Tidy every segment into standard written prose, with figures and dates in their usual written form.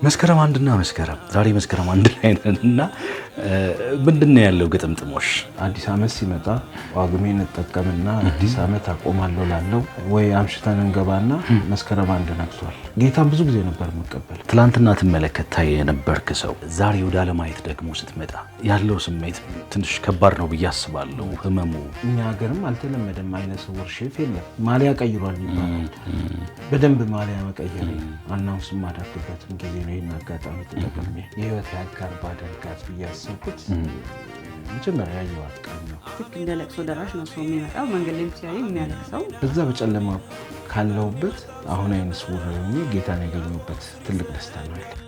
መስከረም አንድና መስከረም ዛሬ መስከረም አንድ ላይ ነንና ምንድነው ያለው ግጥምጥሞሽ? አዲስ አመት ሲመጣ ጳጉሜን እንጠቀምና አዲስ አመት አቆማለሁ ላለው ወይ አምሽተን እንገባና መስከረም አንድ ነግቷል። ጌታን ብዙ ጊዜ ነበር መቀበል። ትላንትና ትመለከት ታይ የነበርክ ሰው ዛሬ ወደ አለማየት ደግሞ ስትመጣ ያለው ስሜት ትንሽ ከባድ ነው ብዬ አስባለሁ። ህመሙ እኛ ሀገርም አልተለመደም። አይነ ስውር ሼፍ የለም። ማሊያ ቀይሯል ይባላል። በደንብ ማሊያ መቀየር አናውንስ ማዳርግበትም ጊዜ ነው። ይሄን አጋጣሚ ተጠቅሜ የህይወት ያጋር ባደርጋት ብዬ አሰብኩት። መጀመሪያ ያየኋት ቀን ነው። ልክ እንደ ለቅሶ ደራሽ ነው ሰው የሚመጣው። መንገድ ላይ ሲያይ የሚያለቅሰው በዛ በጨለማ ካለሁበት አሁን አይነ ስውር ሆኜ ጌታን ያገኘሁበት ትልቅ ደስታ ነው ያለኝ።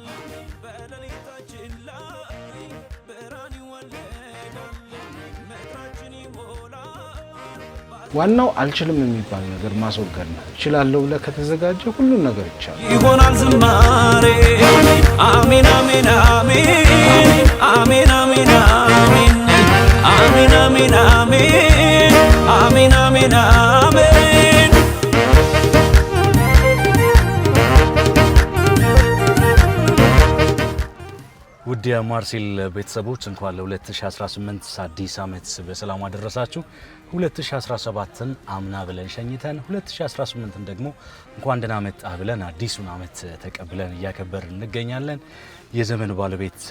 ዋናው አልችልም የሚባል ነገር ማስወገድ ነው። እችላለሁ ብለህ ከተዘጋጀ ሁሉም ነገር ይቻላል። ይሆናል ዝማሬ አሜን አሜን አሜን አሜን አሜን አሜን አሜን አሜን አሜን አሜን አሜን። ውድ የማርሴል ቤተሰቦች እንኳን ለ2018 አዲስ ዓመት በሰላም አደረሳችሁ። 2017ን አምና ብለን ሸኝተን 2018ን ደግሞ እንኳን ደህና መጣ ብለን አዲሱን ዓመት ተቀብለን እያከበርን እንገኛለን። የዘመን ባለቤት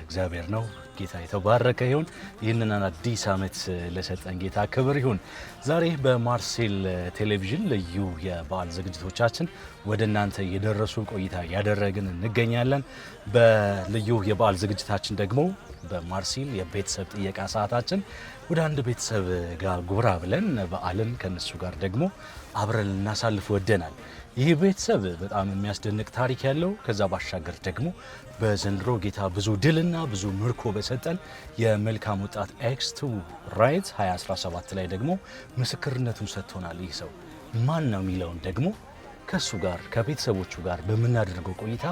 እግዚአብሔር ነው። ጌታ የተባረከ ይሁን። ይህንን አዲስ ዓመት ለሰጠን ጌታ ክብር ይሁን። ዛሬ በማርሴል ቴሌቪዥን ልዩ የበዓል ዝግጅቶቻችን ወደ እናንተ የደረሱ ቆይታ ያደረግን እንገኛለን። በልዩ የበዓል ዝግጅታችን ደግሞ በማርሴል የቤተሰብ ጥየቃ ሰዓታችን ወደ አንድ ቤተሰብ ጋር ጎራ ብለን በዓልን ከነሱ ጋር ደግሞ አብረን ልናሳልፍ ወደናል። ይህ ቤተሰብ በጣም የሚያስደንቅ ታሪክ ያለው ከዛ ባሻገር ደግሞ በዘንድሮ ጌታ ብዙ ድልና ብዙ ምርኮ በሰጠን የመልካም ወጣት ኤክስ2 ራይት 2017 ላይ ደግሞ ምስክርነቱን ሰጥቶናል። ይህ ሰው ማን ነው የሚለውን ደግሞ ከሱ ጋር ከቤተሰቦቹ ጋር በምናደርገው ቆይታ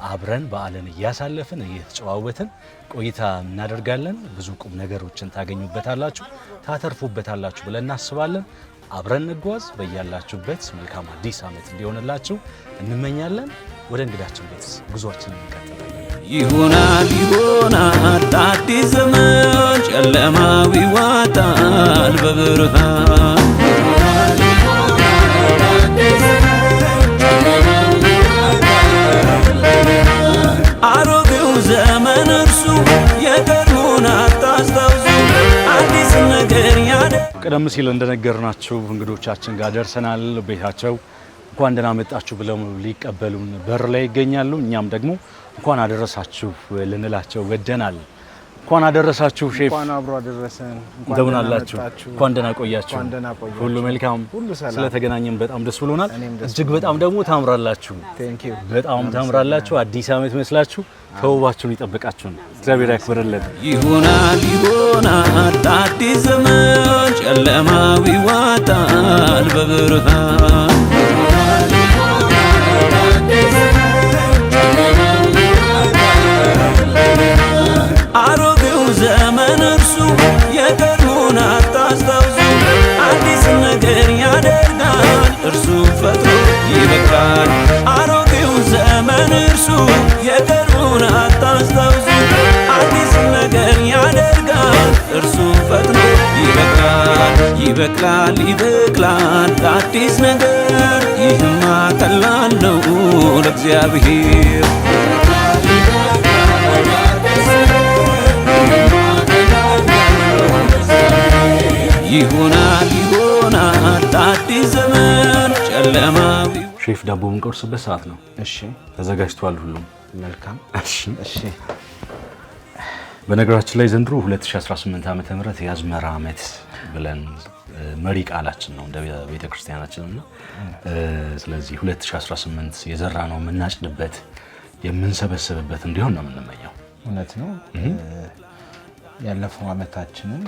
አብረን በዓልን እያሳለፍን እየተጨዋወትን ቆይታ እናደርጋለን። ብዙ ቁም ነገሮችን ታገኙበታላችሁ፣ ታተርፉበታላችሁ ብለን እናስባለን። አብረን እንጓዝ። በያላችሁበት መልካም አዲስ ዓመት እንዲሆንላችሁ እንመኛለን። ወደ እንግዳችን ቤት ጉዟችንን እንቀጥላለን። ይሆናል ይሆናል አዲስ ዘመን ጨለማው ይዋጣል በብርሃን አሮጌው ዘመን እርሱ የቀድሞውን አታስታውሱ አዲስ ነገር ያደ ቀደም ሲል እንደነገርናችሁ እንግዶቻችን ጋር ደርሰናል። ቤታቸው እንኳን ደህና መጣችሁ ብለው ሊቀበሉን በር ላይ ይገኛሉ። እኛም ደግሞ እንኳን አደረሳችሁ ልንላቸው ወደናል። እንኳን አደረሳችሁ ሼፍ። እንኳን አብሮ አደረሰን። እንደምን አላችሁ? እንኳን ደህና ቆያችሁ። ሁሉ መልካም። ሁሉ ሰላም። ስለተገናኘን በጣም ደስ ብሎናል። እጅግ በጣም ደግሞ ታምራላችሁ። ቴንክ ዩ። በጣም ታምራላችሁ። አዲስ ዓመት መስላችሁ ተውባችሁን ይጠብቃችሁን። እግዚአብሔር ያክብርልን። ይሆናል ይሆናል አዲስ ዘመን ጨለማው ይዋጣል በብርሃን አሮጌው ዘመን እርሱ የቀድሞውን አታስታውሱ አዲስ ነገር ያደርጋል እርሱ ፈጥሮ ይበቃል። አሮጌው ዘመን እርሱ የቀድሞውን አታስታውሱ አዲስ ነገር ያደርጋል እርሱ ፈጥሮ ይበቃል። ይበቅላል ይበቅላል አዲስ ነገር ይህማ ቀላል ነው ለእግዚአብሔር። ይሆናል ይሆናል አዲስ ዘመን ጨለማው። ሼፍ ዳቦ የምንቆርስበት ሰዓት ነው። እሺ ተዘጋጅቷል ሁሉም? መልካም። እሺ በነገራችን ላይ ዘንድሮ 2018 ዓመተ ምህረት የአዝመራ ዓመት ብለን መሪ ቃላችን ነው እንደ ቤተ ክርስቲያናችንና ስለዚህ 2018 የዘራ ነው የምናጭድበት የምንሰበስብበት እንዲሆን ነው የምንመኘው። እውነት ነው። ያለፈው ዓመታችንን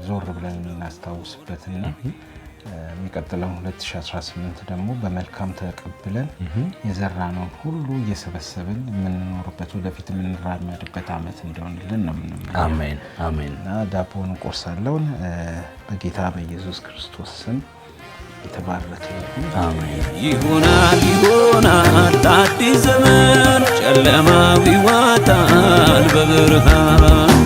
ዞር ብለን የምናስታውስበትና የሚቀጥለው 2018 ደግሞ በመልካም ተቀብለን የዘራነውን ሁሉ እየሰበሰብን የምንኖርበት ወደፊት የምንራመድበት ዓመት እንዲሆንልን ነው የምንመኘው። አሜን አሜን። እና ዳቦውን ቆርሳለሁ በጌታ በኢየሱስ ክርስቶስ ስም የተባረከ አሜን። ይሆናል አዲስ ዘመን ጨለማው ይዋጣል በብርሃን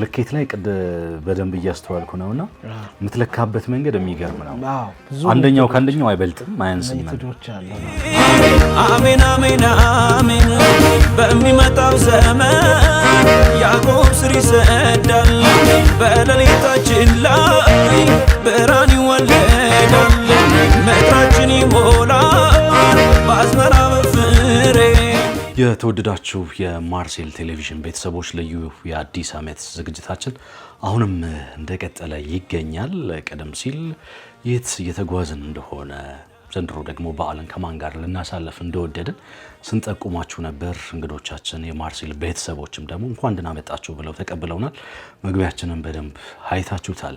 ልኬት ላይ በደንብ እያስተዋልኩ ነውና የምትለካበት መንገድ የሚገርም ነው። አንደኛው ከአንደኛው አይበልጥም አያንስም። አሜን አሜን አሜን በሚመጣው ዘመን ያዕቆብ ስር ይሰዳል በሌሊታችን ላይ ብርሃን ይወለዳል ምድራችን ይሞላል በአዝመራ በፍሬ። የተወደዳችሁ የማርሴል ቴሌቪዥን ቤተሰቦች ልዩ የአዲስ ዓመት ዝግጅታችን አሁንም እንደቀጠለ ይገኛል። ቀደም ሲል የት እየተጓዝን እንደሆነ ዘንድሮ ደግሞ በዓልን ከማን ጋር ልናሳልፍ እንደወደድን ስንጠቁማችሁ ነበር። እንግዶቻችን የማርሴል ቤተሰቦችም ደግሞ እንኳን ደህና መጣችሁ ብለው ተቀብለውናል። መግቢያችንን በደንብ አይታችሁታል።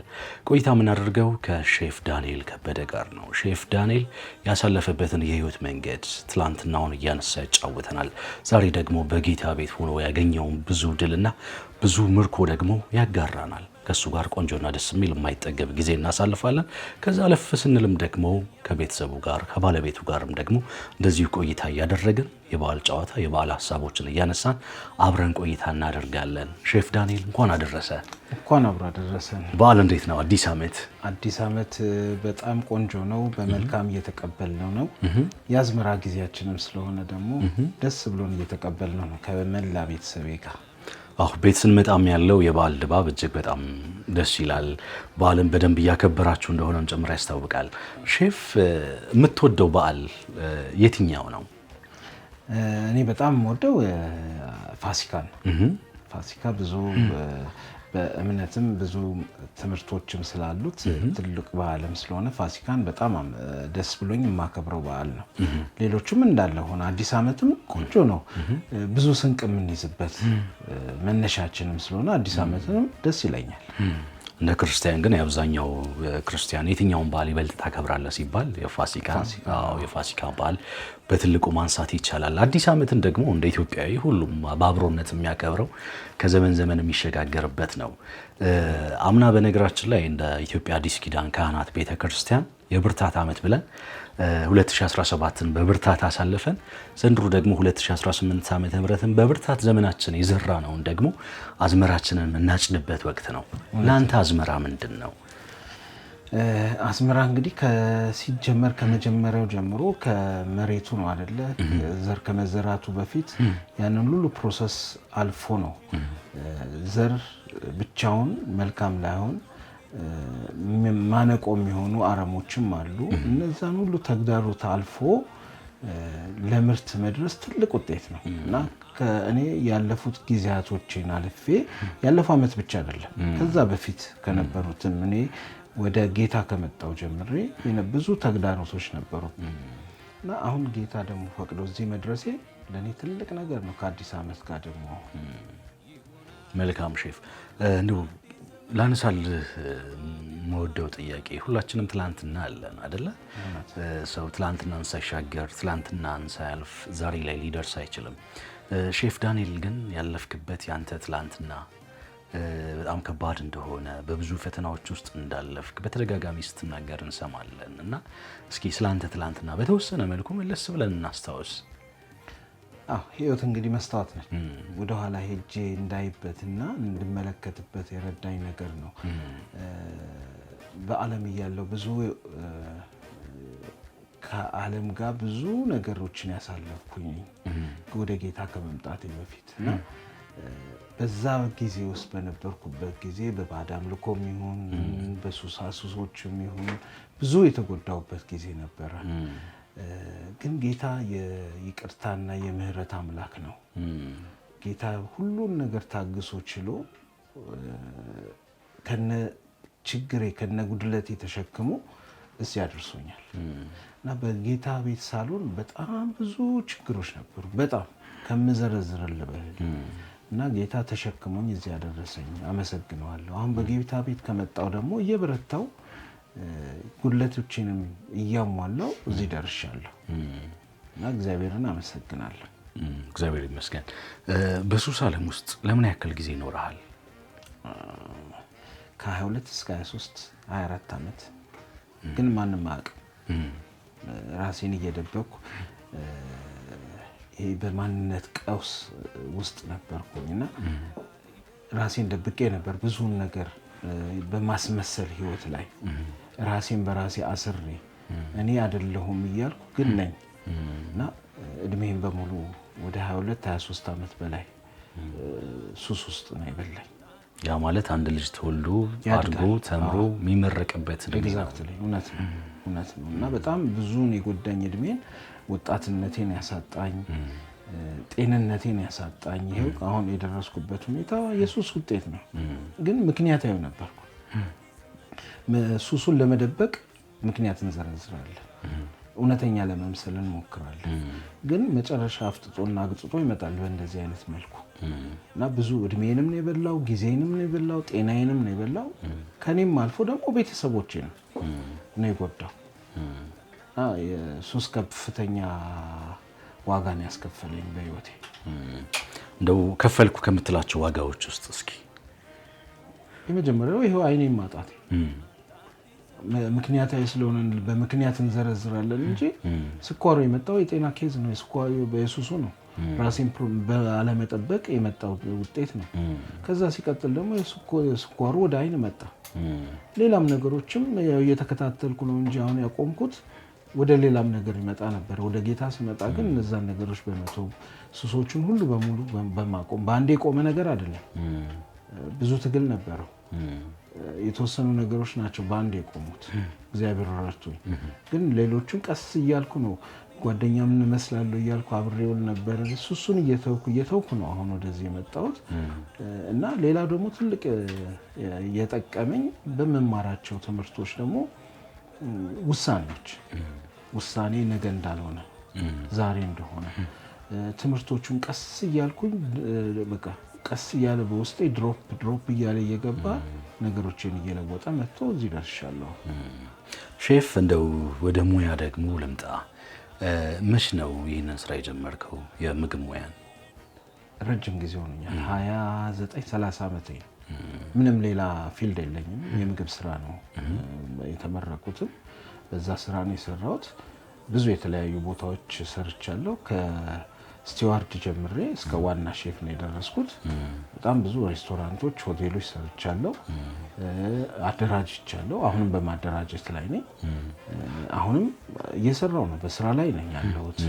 ቆይታ የምናደርገው ከሼፍ ዳንኤል ከበደ ጋር ነው። ሼፍ ዳንኤል ያሳለፈበትን የህይወት መንገድ ትላንትናውን እያነሳ ያጫውተናል። ዛሬ ደግሞ በጌታ ቤት ሆኖ ያገኘውን ብዙ ድልና ብዙ ምርኮ ደግሞ ያጋራናል። ከሱ ጋር ቆንጆና ደስ የሚል የማይጠገብ ጊዜ እናሳልፋለን። ከዛ አለፍ ስንልም ደግሞ ከቤተሰቡ ጋር ከባለቤቱ ጋርም ደግሞ እንደዚሁ ቆይታ እያደረግን የበዓል ጨዋታ የበዓል ሀሳቦችን እያነሳን አብረን ቆይታ እናደርጋለን። ሼፍ ዳንኤል እንኳን አደረሰ። እንኳን አብሮ አደረሰን። በዓል እንዴት ነው? አዲስ ዓመት በጣም ቆንጆ ነው። በመልካም እየተቀበልነው ነው። የአዝመራ ጊዜያችንም ስለሆነ ደግሞ ደስ ብሎን እየተቀበልነው ነው ከመላ ቤተሰቤ ጋር። ቤት ስንመጣም ያለው የበዓል ድባብ እጅግ በጣም ደስ ይላል። በዓልን በደንብ እያከበራችሁ እንደሆነም ጭምር ያስታውቃል። ሼፍ የምትወደው በዓል የትኛው ነው? እኔ በጣም የምወደው ፋሲካ ነው። ፋሲካ ብዙ በእምነትም ብዙ ትምህርቶችም ስላሉት ትልቅ በዓልም ስለሆነ ፋሲካን በጣም ደስ ብሎኝ የማከብረው በዓል ነው። ሌሎቹም እንዳለ ሆነ አዲስ ዓመትም ቆንጆ ነው። ብዙ ስንቅ የምንይዝበት መነሻችንም ስለሆነ አዲስ ዓመትም ደስ ይለኛል። እንደ ክርስቲያን ግን የአብዛኛው ክርስቲያን የትኛውን በዓል ይበልጥ ታከብራለህ ሲባል የፋሲካ በዓል በትልቁ ማንሳት ይቻላል። አዲስ ዓመትን ደግሞ እንደ ኢትዮጵያዊ ሁሉም በአብሮነት የሚያከብረው ከዘመን ዘመን የሚሸጋገርበት ነው። አምና በነገራችን ላይ እንደ ኢትዮጵያ አዲስ ኪዳን ካህናት ቤተክርስቲያን የብርታት ዓመት ብለን 2017ን በብርታት አሳልፈን ዘንድሮ ደግሞ 2018 ዓመተ ምህረትን በብርታት ዘመናችን የዘራ ነውን ደግሞ አዝመራችንን እናጭድበት ወቅት ነው። ለአንተ አዝመራ ምንድን ነው? አዝመራ እንግዲህ ሲጀመር ከመጀመሪያው ጀምሮ ከመሬቱ ነው አይደለ? ዘር ከመዘራቱ በፊት ያንን ሁሉ ፕሮሰስ አልፎ ነው። ዘር ብቻውን መልካም ላይሆን ማነቆ የሚሆኑ አረሞችም አሉ። እነዛን ሁሉ ተግዳሮት አልፎ ለምርት መድረስ ትልቅ ውጤት ነው እና እኔ ያለፉት ጊዜያቶችን አልፌ ያለፈው ዓመት ብቻ አይደለም ከዛ በፊት ከነበሩትም እኔ ወደ ጌታ ከመጣው ጀምሬ ብዙ ተግዳሮቶች ነበሩ እና አሁን ጌታ ደግሞ ፈቅዶ እዚህ መድረሴ ለኔ ትልቅ ነገር ነው። ከአዲስ ዓመት ጋር ደግሞ መልካም ሼፍ እንደው ላነሳልህ መወደው ጥያቄ ሁላችንም ትላንትና አለን አይደለ? ሰው ትላንትናን ሳይሻገር ትላንትናን ሳያልፍ ዛሬ ላይ ሊደርስ አይችልም። ሼፍ ዳንኤል ግን ያለፍክበት ያንተ ትላንትና በጣም ከባድ እንደሆነ በብዙ ፈተናዎች ውስጥ እንዳለፍክ በተደጋጋሚ ስትናገር እንሰማለን እና እስኪ ስላንተ ትላንትና በተወሰነ መልኩ መለስ ብለን እናስታውስ። ህይወት እንግዲህ መስታወት ነች። ወደ ኋላ ሄጄ እንዳይበትና እንድመለከትበት የረዳኝ ነገር ነው። በዓለም እያለው ብዙ ከዓለም ጋር ብዙ ነገሮችን ያሳለፍኩኝ ወደ ጌታ ከመምጣቴ በፊት እና በዛ ጊዜ ውስጥ በነበርኩበት ጊዜ በባዕድ አምልኮም ይሁን በሱሶችም ይሁን ብዙ የተጎዳውበት ጊዜ ነበረ። ግን ጌታ የይቅርታና የምህረት አምላክ ነው። ጌታ ሁሉን ነገር ታግሶ ችሎ ከነ ችግሬ ከነ ጉድለቴ ተሸክሞ እዚህ አድርሶኛል እና በጌታ ቤት ሳሎን በጣም ብዙ ችግሮች ነበሩ። በጣም ከምዘረዝርልህ እና ጌታ ተሸክሞኝ እዚህ ያደረሰኝ አመሰግነዋለሁ። አሁን በጌታ ቤት ከመጣው ደግሞ እየበረታው ጉድለቶችንም እያሟላው እዚህ ደርሻለሁ እና እግዚአብሔርን አመሰግናለሁ። እግዚአብሔር ይመስገን። በሱስ ዓለም ውስጥ ለምን ያክል ጊዜ ይኖርሃል? ከ22 እስከ 23 24 ዓመት ግን ማንም አያውቅም። ራሴን እየደበኩ ይሄ በማንነት ቀውስ ውስጥ ነበርኩኝና ራሴን ደብቄ ነበር ብዙውን ነገር በማስመሰል ህይወት ላይ ራሴን በራሴ አስሬ እኔ አይደለሁም እያልኩ ግን ነኝ እና እድሜን በሙሉ ወደ 22 23 ዓመት በላይ ሱስ ውስጥ ነው የበላኝ። ያ ማለት አንድ ልጅ ተወልዶ አድጎ ተምሮ የሚመረቅበት ጊዜ ነው። እውነት ነው እና በጣም ብዙን የጎዳኝ እድሜን ወጣትነቴን ያሳጣኝ ጤንነቴን ያሳጣኝ ይሄው አሁን የደረስኩበት ሁኔታ የሱስ ውጤት ነው። ግን ምክንያታዊ ነበርኩ። ሱሱን ለመደበቅ ምክንያት እንዘረዝራለን፣ እውነተኛ ለመምሰል እንሞክራለን። ግን መጨረሻ አፍጥጦና አግጥጦ ይመጣል በእንደዚህ አይነት መልኩ እና ብዙ እድሜንም ነው የበላው፣ ጊዜንም ነው የበላው፣ ጤናዬንም ነው የበላው። ከኔም አልፎ ደግሞ ቤተሰቦቼ ነው የጎዳው። የሱስ ከፍተኛ ዋጋን ያስከፈለኝ በህይወቴ። እንደው ከፈልኩ ከምትላቸው ዋጋዎች ውስጥ እስኪ የመጀመሪያው ይሄው አይኔን ማጣት። ምክንያታዊ ስለሆነ በምክንያት እንዘረዝራለን እንጂ ስኳሩ የመጣው የጤና ኬዝ ነው። ስኳሩ በሱሱ ነው። ራሴን ባለመጠበቅ የመጣው ውጤት ነው። ከዛ ሲቀጥል ደግሞ ስኳሩ ወደ አይን መጣ። ሌላም ነገሮችም እየተከታተልኩ ነው እንጂ አሁን ያቆምኩት ወደ ሌላም ነገር ይመጣ ነበር። ወደ ጌታ ስመጣ ግን እነዛን ነገሮች በመተው ሱሶቹን ሁሉ በሙሉ በማቆም በአንዴ የቆመ ነገር አይደለም። ብዙ ትግል ነበረው። የተወሰኑ ነገሮች ናቸው በአንዴ የቆሙት። እግዚአብሔር ረድቶኝ ግን ሌሎቹን ቀስ እያልኩ ነው። ጓደኛ ምን መስላለሁ እያልኩ አብሬውን ነበር። ሱሱን እየተውኩ ነው አሁን ወደዚህ የመጣሁት እና ሌላ ደግሞ ትልቅ የጠቀመኝ በመማራቸው ትምህርቶች ደግሞ ውሳኔ ነገ እንዳልሆነ ዛሬ እንደሆነ ትምህርቶቹን ቀስ እያልኩኝ በቃ ቀስ እያለ በውስጤ ድሮፕ እያለ እየገባ ነገሮችን እየለወጠ መጥቶ እዚህ ደርሻለሁ። ሼፍ፣ እንደው ወደ ሙያ ደግሞ ልምጣ። መች ነው ይህንን ስራ የጀመርከው የምግብ ሙያን? ረጅም ጊዜ ሆኖኛል። 29-30 ዓመት ነው። ምንም ሌላ ፊልድ የለኝም። የምግብ ስራ ነው የተመረቁትም በዛ ስራ ነው የሰራሁት። ብዙ የተለያዩ ቦታዎች ሰርቻለሁ። ከስቲዋርድ ጀምሬ እስከ ዋና ሼፍ ነው የደረስኩት። በጣም ብዙ ሬስቶራንቶች፣ ሆቴሎች ሰርቻለሁ፣ አደራጅቻለሁ። አሁንም በማደራጀት ላይ ነኝ። አሁንም እየሰራሁ ነው፣ በስራ ላይ ነኝ ያለሁት።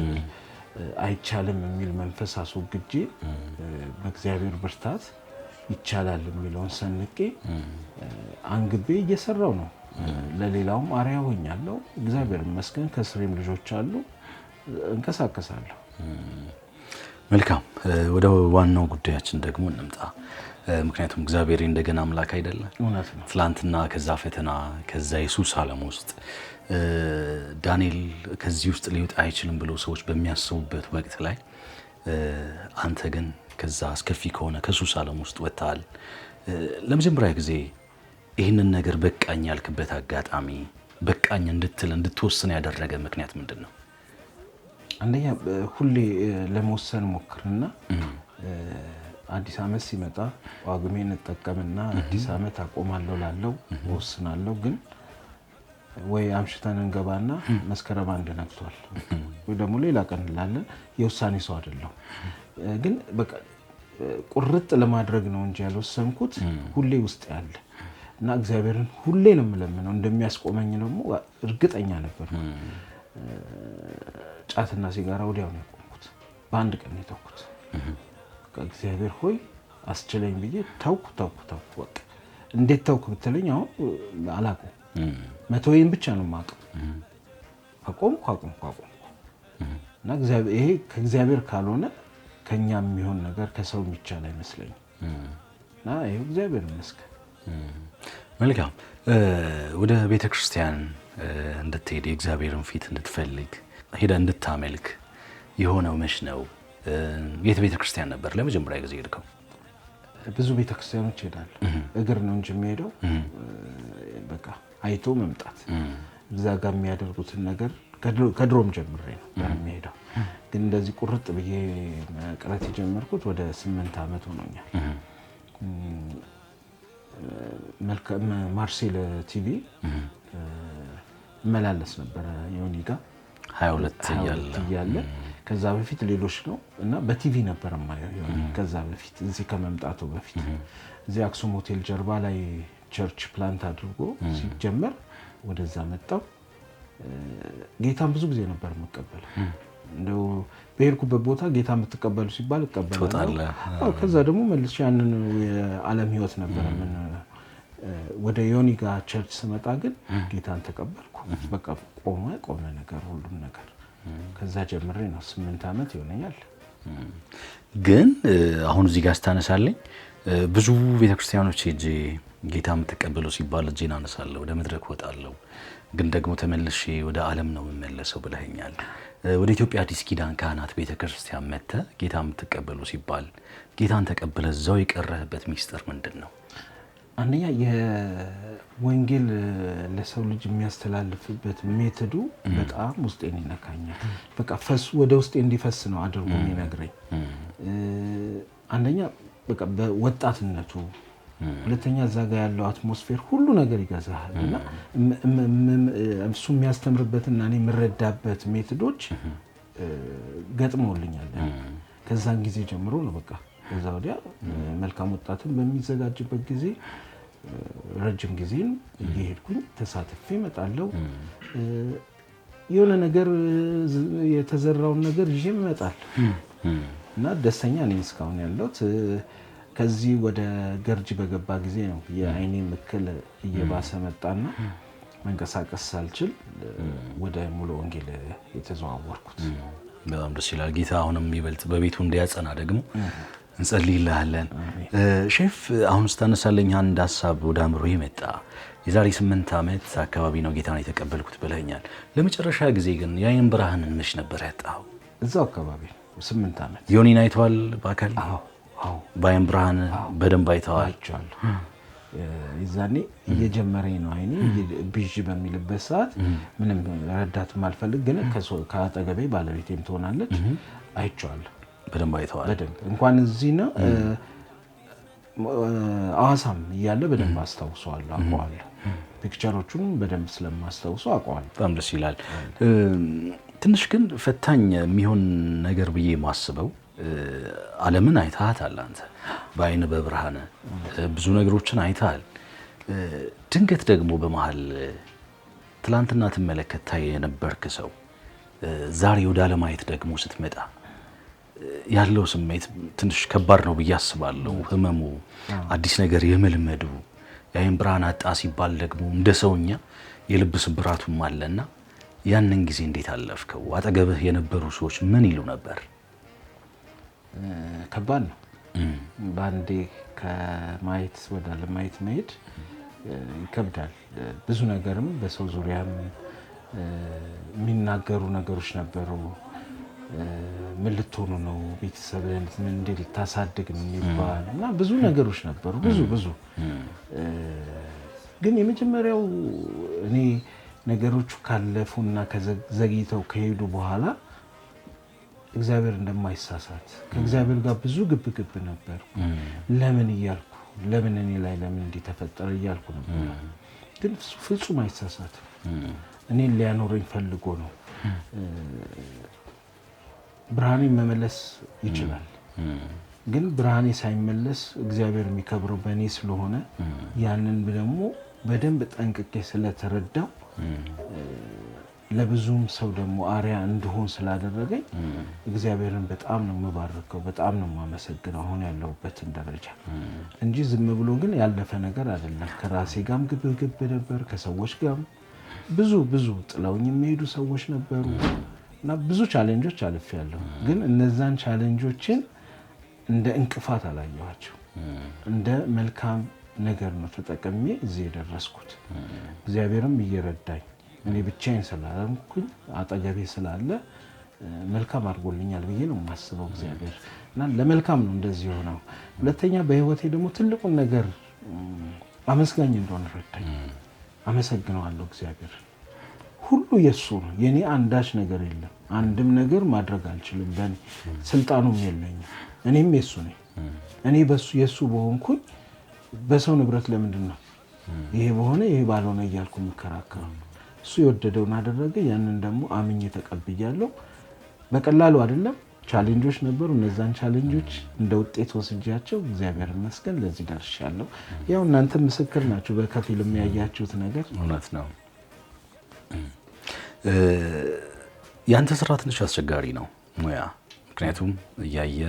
አይቻልም የሚል መንፈስ አስወግጄ በእግዚአብሔር ብርታት ይቻላል የሚለውን ሰንቄ አንግቤ እየሰራው ነው። ለሌላውም አርአያ ሆኛለሁ። እግዚአብሔር ይመስገን። ከስሬም ልጆች አሉ፣ እንቀሳቀሳለሁ። መልካም፣ ወደ ዋናው ጉዳያችን ደግሞ እንምጣ። ምክንያቱም እግዚአብሔር እንደገና አምላክ አይደለም። እውነት ነው። ትላንትና ከዛ ፈተና ከዛ የሱስ ዓለም ውስጥ ዳንኤል ከዚህ ውስጥ ሊወጣ አይችልም ብሎ ሰዎች በሚያስቡበት ወቅት ላይ አንተ ግን ከዛ አስከፊ ከሆነ ከሱስ ዓለም ውስጥ ወጥተሃል። ለመጀመሪያ ጊዜ ይህንን ነገር በቃኝ ያልክበት አጋጣሚ፣ በቃኝ እንድትወስን ያደረገ ምክንያት ምንድን ነው? አንደኛ ሁሌ ለመወሰን ሞክርና አዲስ ዓመት ሲመጣ ጳጉሜን እንጠቀምና አዲስ ዓመት አቆማለሁ ላለው ወስናለሁ። ግን ወይ አምሽተን እንገባና መስከረም አንድ ነግቷል ወይ ደግሞ ሌላ ቀን እንላለን። የውሳኔ ሰው አይደለሁ። ግን በቃ ቁርጥ ለማድረግ ነው እንጂ ያልወሰንኩት ሁሌ ውስጥ ያለ እና እግዚአብሔርን ሁሌ ነው የምለምነው እንደሚያስቆመኝ ደግሞ እርግጠኛ ነበር። ጫትና ሲጋራ ወዲያው ነው ያቆምኩት። በአንድ ቀን ነው የተውኩት። እግዚአብሔር ሆይ አስችለኝ ብዬ ተውኩ። በቃ እንዴት ተውኩ ብትለኝ አሁን አላውቅም። መተወይን ብቻ ነው የማውቀው። አቆምኩ እና ይሄ ከእግዚአብሔር ካልሆነ ከኛ የሚሆን ነገር ከሰው የሚቻል አይመስለኝም። እና ይሄው እግዚአብሔር ይመስገን። መልካም። ወደ ቤተክርስቲያን እንድትሄድ የእግዚአብሔርን ፊት እንድትፈልግ ሄደ እንድታመልክ የሆነው መች ነው? የት ቤተክርስቲያን ነበር ለመጀመሪያ ጊዜ ሄድከው? ብዙ ቤተክርስቲያኖች ሄዳለሁ። እግር ነው እንጂ የሚሄደው በቃ አይቶ መምጣት እዛ ጋር የሚያደርጉትን ነገር ከድሮም ጀምሬ ነው የሚሄደው። ግን እንደዚህ ቁርጥ ብዬ መቅረት የጀመርኩት ወደ 8 ዓመት ሆኖኛል። ማርሴል ቲቪ መላለስ ነበረ ዮኒ ጋር 22 እያለ ከዛ በፊት ሌሎች ነው እና በቲቪ ነበር ማየው ዮኒ። ከዛ በፊት እዚህ ከመምጣቱ በፊት እዚህ አክሱም ሆቴል ጀርባ ላይ ቸርች ፕላንት አድርጎ ሲጀመር ወደዛ መጣው። ጌታን ብዙ ጊዜ ነበር መቀበለው። እንደው በሄድኩበት ቦታ ጌታ የምትቀበሉ ሲባል እቀበላለሁ። ከዛ ደግሞ መልሼ ያንን የዓለም ህይወት ነበር ምን ወደ ዮኒ ጋር ቸርች ስመጣ ግን ጌታን ተቀበልኩ። በቃ ቆመ ነገር ሁሉም ነገር። ከዛ ጀምሬ ነው 8 ዓመት ይሆነኛል። ግን አሁን እዚህ ጋር ስታነሳለኝ ብዙ ቤተክርስቲያኖች ሄጄ ጌታ የምትቀበሉ ሲባል እጄን አነሳለሁ፣ ወደ መድረክ ወጣለሁ፣ ግን ደግሞ ተመልሼ ወደ ዓለም ነው የምመለሰው ብለኸኛል። ወደ ኢትዮጵያ አዲስ ኪዳን ካህናት ቤተክርስቲያን መጥተህ ጌታ የምትቀበሉ ሲባል ጌታን ተቀብለ እዛው የቀረህበት ሚስጥር ምንድን ነው? አንደኛ የወንጌል ለሰው ልጅ የሚያስተላልፍበት ሜቶዱ በጣም ውስጤን ይነካኛል። በቃ ወደ ውስጤ እንዲፈስ ነው አድርጎ የሚነግረኝ። አንደኛ በቃ በወጣትነቱ፣ ሁለተኛ እዛ ጋር ያለው አትሞስፌር ሁሉ ነገር ይገዛል እና እሱ የሚያስተምርበትና እኔ የምረዳበት ሜቶዶች ገጥመውልኛል። ከዛን ጊዜ ጀምሮ ነው በቃ ከዛ ወዲያ መልካም ወጣትን በሚዘጋጅበት ጊዜ ረጅም ጊዜን እየሄድኩኝ ተሳትፌ እመጣለሁ። የሆነ ነገር የተዘራውን ነገር ይዤ እመጣለሁ እና ደስተኛ ነኝ እስካሁን ያለሁት። ከዚህ ወደ ገርጂ በገባ ጊዜ ነው የአይኔ ምክል እየባሰ መጣና መንቀሳቀስ ሳልችል ወደ ሙሉ ወንጌል የተዘዋወርኩት። በጣም ደስ ይላል። ጌታ አሁንም ይበልጥ በቤቱ እንዲያጸና ደግሞ እንጸልይልሃለን። ሼፍ አሁን ስታነሳለኝ አንድ ሀሳብ ወደ አእምሮዬ መጣ። የዛሬ 8 ዓመት አካባቢ ነው ጌታን የተቀበልኩት ብለኛል። ለመጨረሻ ጊዜ ግን የአይን ብርሃንን መች ነበር ያጣው? እዛው አካባቢ 8 ዓመት። ዮኒን አይተዋል በአካል? አዎ። በአይን ብርሃን በደንብ አይተዋል? አይቻለሁ። ይዛኔ እየጀመረኝ ነው አይኔ ብዥ በሚልበት ሰዓት ምንም ረዳት ማልፈልግ ግን ከአጠገቤ ባለቤቴም ትሆናለች። አይቻለሁ። በደንብ አይተዋል? በደንብ እንኳን እዚህ ነው አዋሳም እያለ በደንብ አስታውሰዋለሁ፣ አውቀዋለሁ። ፒክቸሮቹን በደንብ ስለማስታውሰው አውቀዋለሁ። በጣም ደስ ይላል። ትንሽ ግን ፈታኝ የሚሆን ነገር ብዬ ማስበው ዓለምን አይተሃታል አንተ በአይን በብርሃን ብዙ ነገሮችን አይተሃል። ድንገት ደግሞ በመሃል ትላንትና ትመለከታ የነበርክ ሰው ዛሬ ወደ አለማየት ደግሞ ስትመጣ ያለው ስሜት ትንሽ ከባድ ነው ብዬ አስባለሁ። ህመሙ፣ አዲስ ነገር የመልመዱ፣ የአይን ብርሃን አጣ ሲባል ደግሞ እንደ ሰውኛ የልብ ስብራቱም አለና ያንን ጊዜ እንዴት አለፍከው? አጠገብህ የነበሩ ሰዎች ምን ይሉ ነበር? ከባድ ነው። በአንዴ ከማየት ወደ አለማየት መሄድ ይከብዳል። ብዙ ነገርም በሰው ዙሪያም የሚናገሩ ነገሮች ነበሩ። ምን ልትሆኑ ነው? ቤተሰብን እንዴት ልታሳድግ ነው የሚባል እና ብዙ ነገሮች ነበሩ። ብዙ ግን የመጀመሪያው እኔ ነገሮቹ ካለፉና ዘግይተው ከሄዱ በኋላ እግዚአብሔር እንደማይሳሳት ከእግዚአብሔር ጋር ብዙ ግብግብ ነበር። ለምን እያልኩ ለምን እኔ ላይ ለምን እንዲህ ተፈጠረ እያልኩ ነበር። ግን ፍጹም አይሳሳትም። እኔን ሊያኖረኝ ፈልጎ ነው። ብርሃኔን መመለስ ይችላል። ግን ብርሃኔ ሳይመለስ እግዚአብሔር የሚከብረው በእኔ ስለሆነ ያንን ደግሞ በደንብ ጠንቅቄ ስለተረዳው ለብዙም ሰው ደግሞ አሪያ እንድሆን ስላደረገኝ እግዚአብሔርን በጣም ነው የምባርከው፣ በጣም ነው የማመሰግነው አሁን ያለሁበትን ደረጃ እንጂ ዝም ብሎ ግን ያለፈ ነገር አይደለም። ከራሴ ጋርም ግብግብ ነበር፣ ከሰዎች ጋርም ብዙ ጥለውኝ የሚሄዱ ሰዎች ነበሩ እና ብዙ ቻሌንጆች አልፌያለሁ። ግን እነዛን ቻሌንጆችን እንደ እንቅፋት አላየኋቸው፣ እንደ መልካም ነገር ነው ተጠቅሜ እዚህ የደረስኩት። እግዚአብሔርም እየረዳኝ እኔ ብቻዬን ስላልኩኝ አጠገቤ ስላለ መልካም አድርጎልኛል ብዬ ነው የማስበው እግዚአብሔር እና ለመልካም ነው እንደዚህ ሆነው። ሁለተኛ በህይወቴ ደግሞ ትልቁን ነገር አመስጋኝ እንደሆነ ረዳኝ። አመሰግነዋለሁ እግዚአብሔር። ሁሉ የሱ ነው፣ የኔ አንዳች ነገር የለም። አንድም ነገር ማድረግ አልችልም፣ በእኔ ስልጣኑም የለኝም። እኔም የሱ ነኝ። እኔ በሱ የሱ በሆንኩኝ በሰው ንብረት ለምንድን ነው ይሄ በሆነ ይሄ ባልሆነ እያልኩ የምከራከረው? እሱ የወደደውን አደረገ። ያንን ደግሞ አምኜ ተቀብያለሁ። በቀላሉ አይደለም፣ ቻሌንጆች ነበሩ። እነዛን ቻሌንጆች እንደ ውጤት ወስጃቸው እግዚአብሔር ይመስገን ለዚህ ደርሻለሁ። ያው እናንተ ምስክር ናችሁ፣ በከፊል የሚያያችሁት ነገር እውነት ነው። ያንተ ስራ ትንሽ አስቸጋሪ ነው ሙያ፣ ምክንያቱም እያየ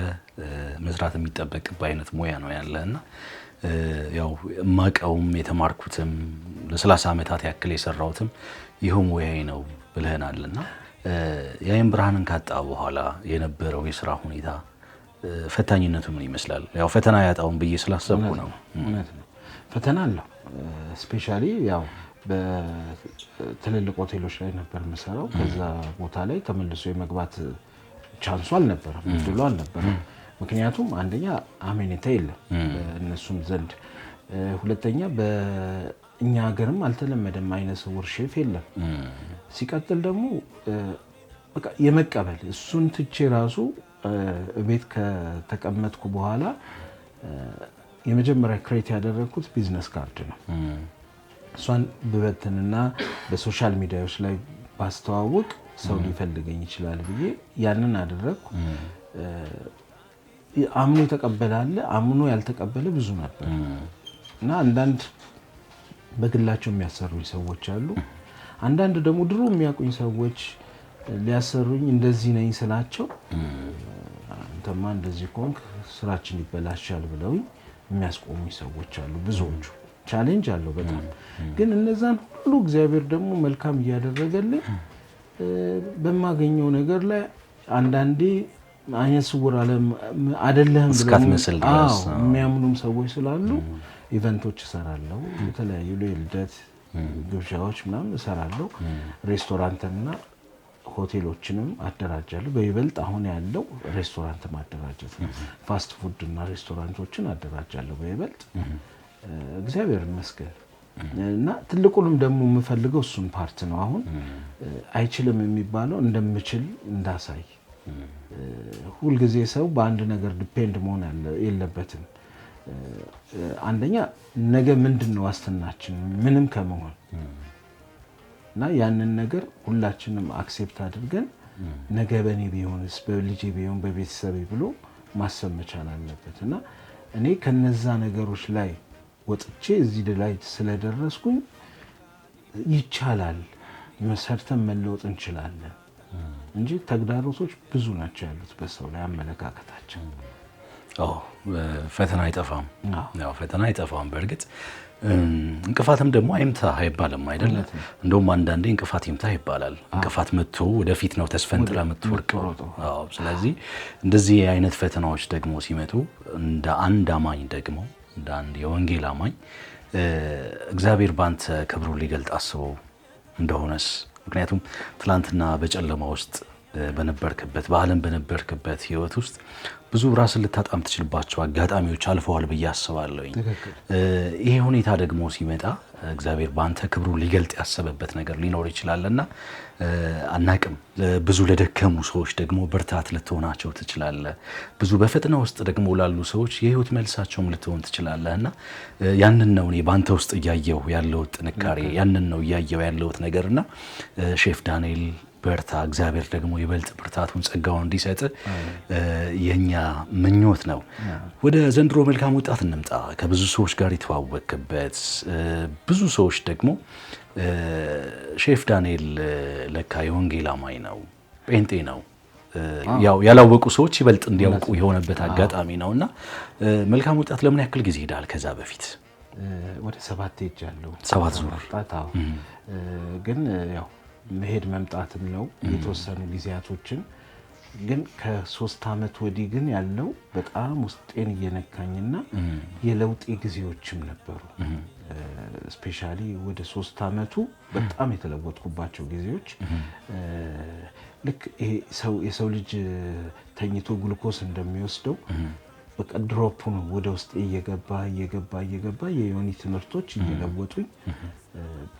መስራት የሚጠበቅበት አይነት ሙያ ነው ያለህና ያው ማቀውም የተማርኩትም ለ30 ዓመታት ያክል የሰራሁትም ይሄው ሙያዬ ነው ብለህናልና ያይን ብርሃንን ካጣ በኋላ የነበረው የስራ ሁኔታ ፈታኝነቱ ምን ይመስላል? ያው ፈተና ያጣውን ብዬ ስላሰብኩ ነው። እውነት ነው፣ ፈተና አለው። ስፔሻሊ ያው በትልልቅ ሆቴሎች ላይ ነበር የምሰራው። ከዛ ቦታ ላይ ተመልሶ የመግባት ቻንሱ አልነበረም፣ እድሉ አልነበረም። ምክንያቱም አንደኛ አሜኔታ የለም በእነሱም ዘንድ፣ ሁለተኛ በእኛ ሀገርም አልተለመደም፣ አይነ ስውር ሼፍ የለም። ሲቀጥል ደግሞ በቃ የመቀበል እሱን ትቼ ራሱ ቤት ከተቀመጥኩ በኋላ የመጀመሪያ ክሬት ያደረግኩት ቢዝነስ ካርድ ነው። እሷን ብበትንና በሶሻል ሚዲያዎች ላይ ባስተዋውቅ ሰው ሊፈልገኝ ይችላል ብዬ ያንን አደረግኩ። አምኖ የተቀበለ አለ፣ አምኖ ያልተቀበለ ብዙ ነበር እና አንዳንድ በግላቸው የሚያሰሩኝ ሰዎች አሉ። አንዳንድ ደግሞ ድሮ የሚያውቁኝ ሰዎች ሊያሰሩኝ እንደዚህ ነኝ ስላቸው አንተማ እንደዚህ ከሆንክ ስራችን ይበላሻል ብለውኝ የሚያስቆሙኝ ሰዎች አሉ። ብዙዎቹ ቻሌንጅ አለው በጣም ግን እነዛን ሁሉ እግዚአብሔር ደግሞ መልካም እያደረገልኝ በማገኘው ነገር ላይ አንዳንዴ አይነ ስውር አይደለም ብለው የሚያምኑም ሰዎች ስላሉ ኢቨንቶች እሰራለሁ። የተለያዩ የልደት ግብዣዎች ምናምን እሰራለሁ። ሬስቶራንትና ሆቴሎችንም አደራጃለሁ። በይበልጥ አሁን ያለው ሬስቶራንት ማደራጀት ነው። ፋስት ፉድ እና ሬስቶራንቶችን አደራጃለሁ በይበልጥ እግዚአብሔር ይመስገን። እና ትልቁንም ደግሞ የምፈልገው እሱን ፓርት ነው። አሁን አይችልም የሚባለው እንደምችል እንዳሳይ። ሁልጊዜ ሰው በአንድ ነገር ዲፔንድ መሆን የለበትም። አንደኛ ነገ ምንድነው ዋስትናችን ምንም ከመሆን እና ያንን ነገር ሁላችንም አክሴፕት አድርገን ነገ በኔ ቢሆንስ በልጄ ቢሆን በቤተሰቤ ብሎ ማሰብ መቻል አለበት። እና እኔ ከነዛ ነገሮች ላይ ወጥቼ እዚህ ላይ ስለደረስኩኝ ይቻላል፣ መሰርተን መለወጥ እንችላለን እንጂ ተግዳሮቶች ብዙ ናቸው ያሉት በሰው ላይ አመለካከታቸው። ፈተና አይጠፋም። ያው ፈተና አይጠፋም። በእርግጥ እንቅፋትም ደግሞ አይምታ አይባልም አይደል? እንደውም አንዳንዴ እንቅፋት ይምታ ይባላል። እንቅፋት መጥቶ ወደፊት ነው ተስፈንጥራ የምትወርቀው። ስለዚህ እንደዚህ አይነት ፈተናዎች ደግሞ ሲመጡ እንደ አንድ አማኝ ደግሞ እንደ አንድ የወንጌል አማኝ እግዚአብሔር ባንተ ክብሩን ሊገልጥ አስበው እንደሆነስ? ምክንያቱም ትላንትና በጨለማ ውስጥ በነበርክበት በዓለም በነበርክበት ህይወት ውስጥ ብዙ ራስን ልታጣም ትችልባቸው አጋጣሚዎች አልፈዋል ብዬ አስባለሁኝ። ይሄ ሁኔታ ደግሞ ሲመጣ እግዚአብሔር ባንተ ክብሩን ሊገልጥ ያሰበበት ነገር ሊኖር ይችላልና አናቅም። ብዙ ለደከሙ ሰዎች ደግሞ ብርታት ልትሆናቸው ትችላለህ። ብዙ በፈተና ውስጥ ደግሞ ላሉ ሰዎች የህይወት መልሳቸውም ልትሆን ትችላለህና ያንን ነው እኔ ባንተ ውስጥ እያየሁ ያለው ጥንካሬ፣ ያንን ነው እያየሁ ያለው ነገርና ሼፍ ዳንኤል በርታ፣ እግዚአብሔር ደግሞ ይበልጥ ብርታቱን ጸጋውን እንዲሰጥ የኛ ምኞት ነው። ወደ ዘንድሮ መልካም ወጣት እንምጣ። ከብዙ ሰዎች ጋር የተዋወቅበት ብዙ ሰዎች ደግሞ ሼፍ ዳንኤል ለካ የወንጌል አማኝ ነው፣ ጴንጤ ነው፣ ያው ያላወቁ ሰዎች ይበልጥ እንዲያውቁ የሆነበት አጋጣሚ ነውና መልካም ወጣት ለምን ያክል ጊዜ ሄዳል? ከዛ በፊት ወደ 7 ሄጃለሁ። 7 ዙር ግን ያው መሄድ መምጣትም ነው የተወሰኑ ጊዜያቶችን። ግን ከ3 ዓመት ወዲህ ግን ያለው በጣም ውስጤን እየነካኝና የለውጥ ጊዜዎችም ነበሩ። ስፔሻሊ ወደ 3 አመቱ በጣም የተለወጥኩባቸው ጊዜዎች ልክ ይሄ የሰው ልጅ ተኝቶ ግሉኮስ እንደሚወስደው በቃ ድሮፑን ወደ ውስጥ እየገባ የዮኒ ትምህርቶች እየለወጡኝ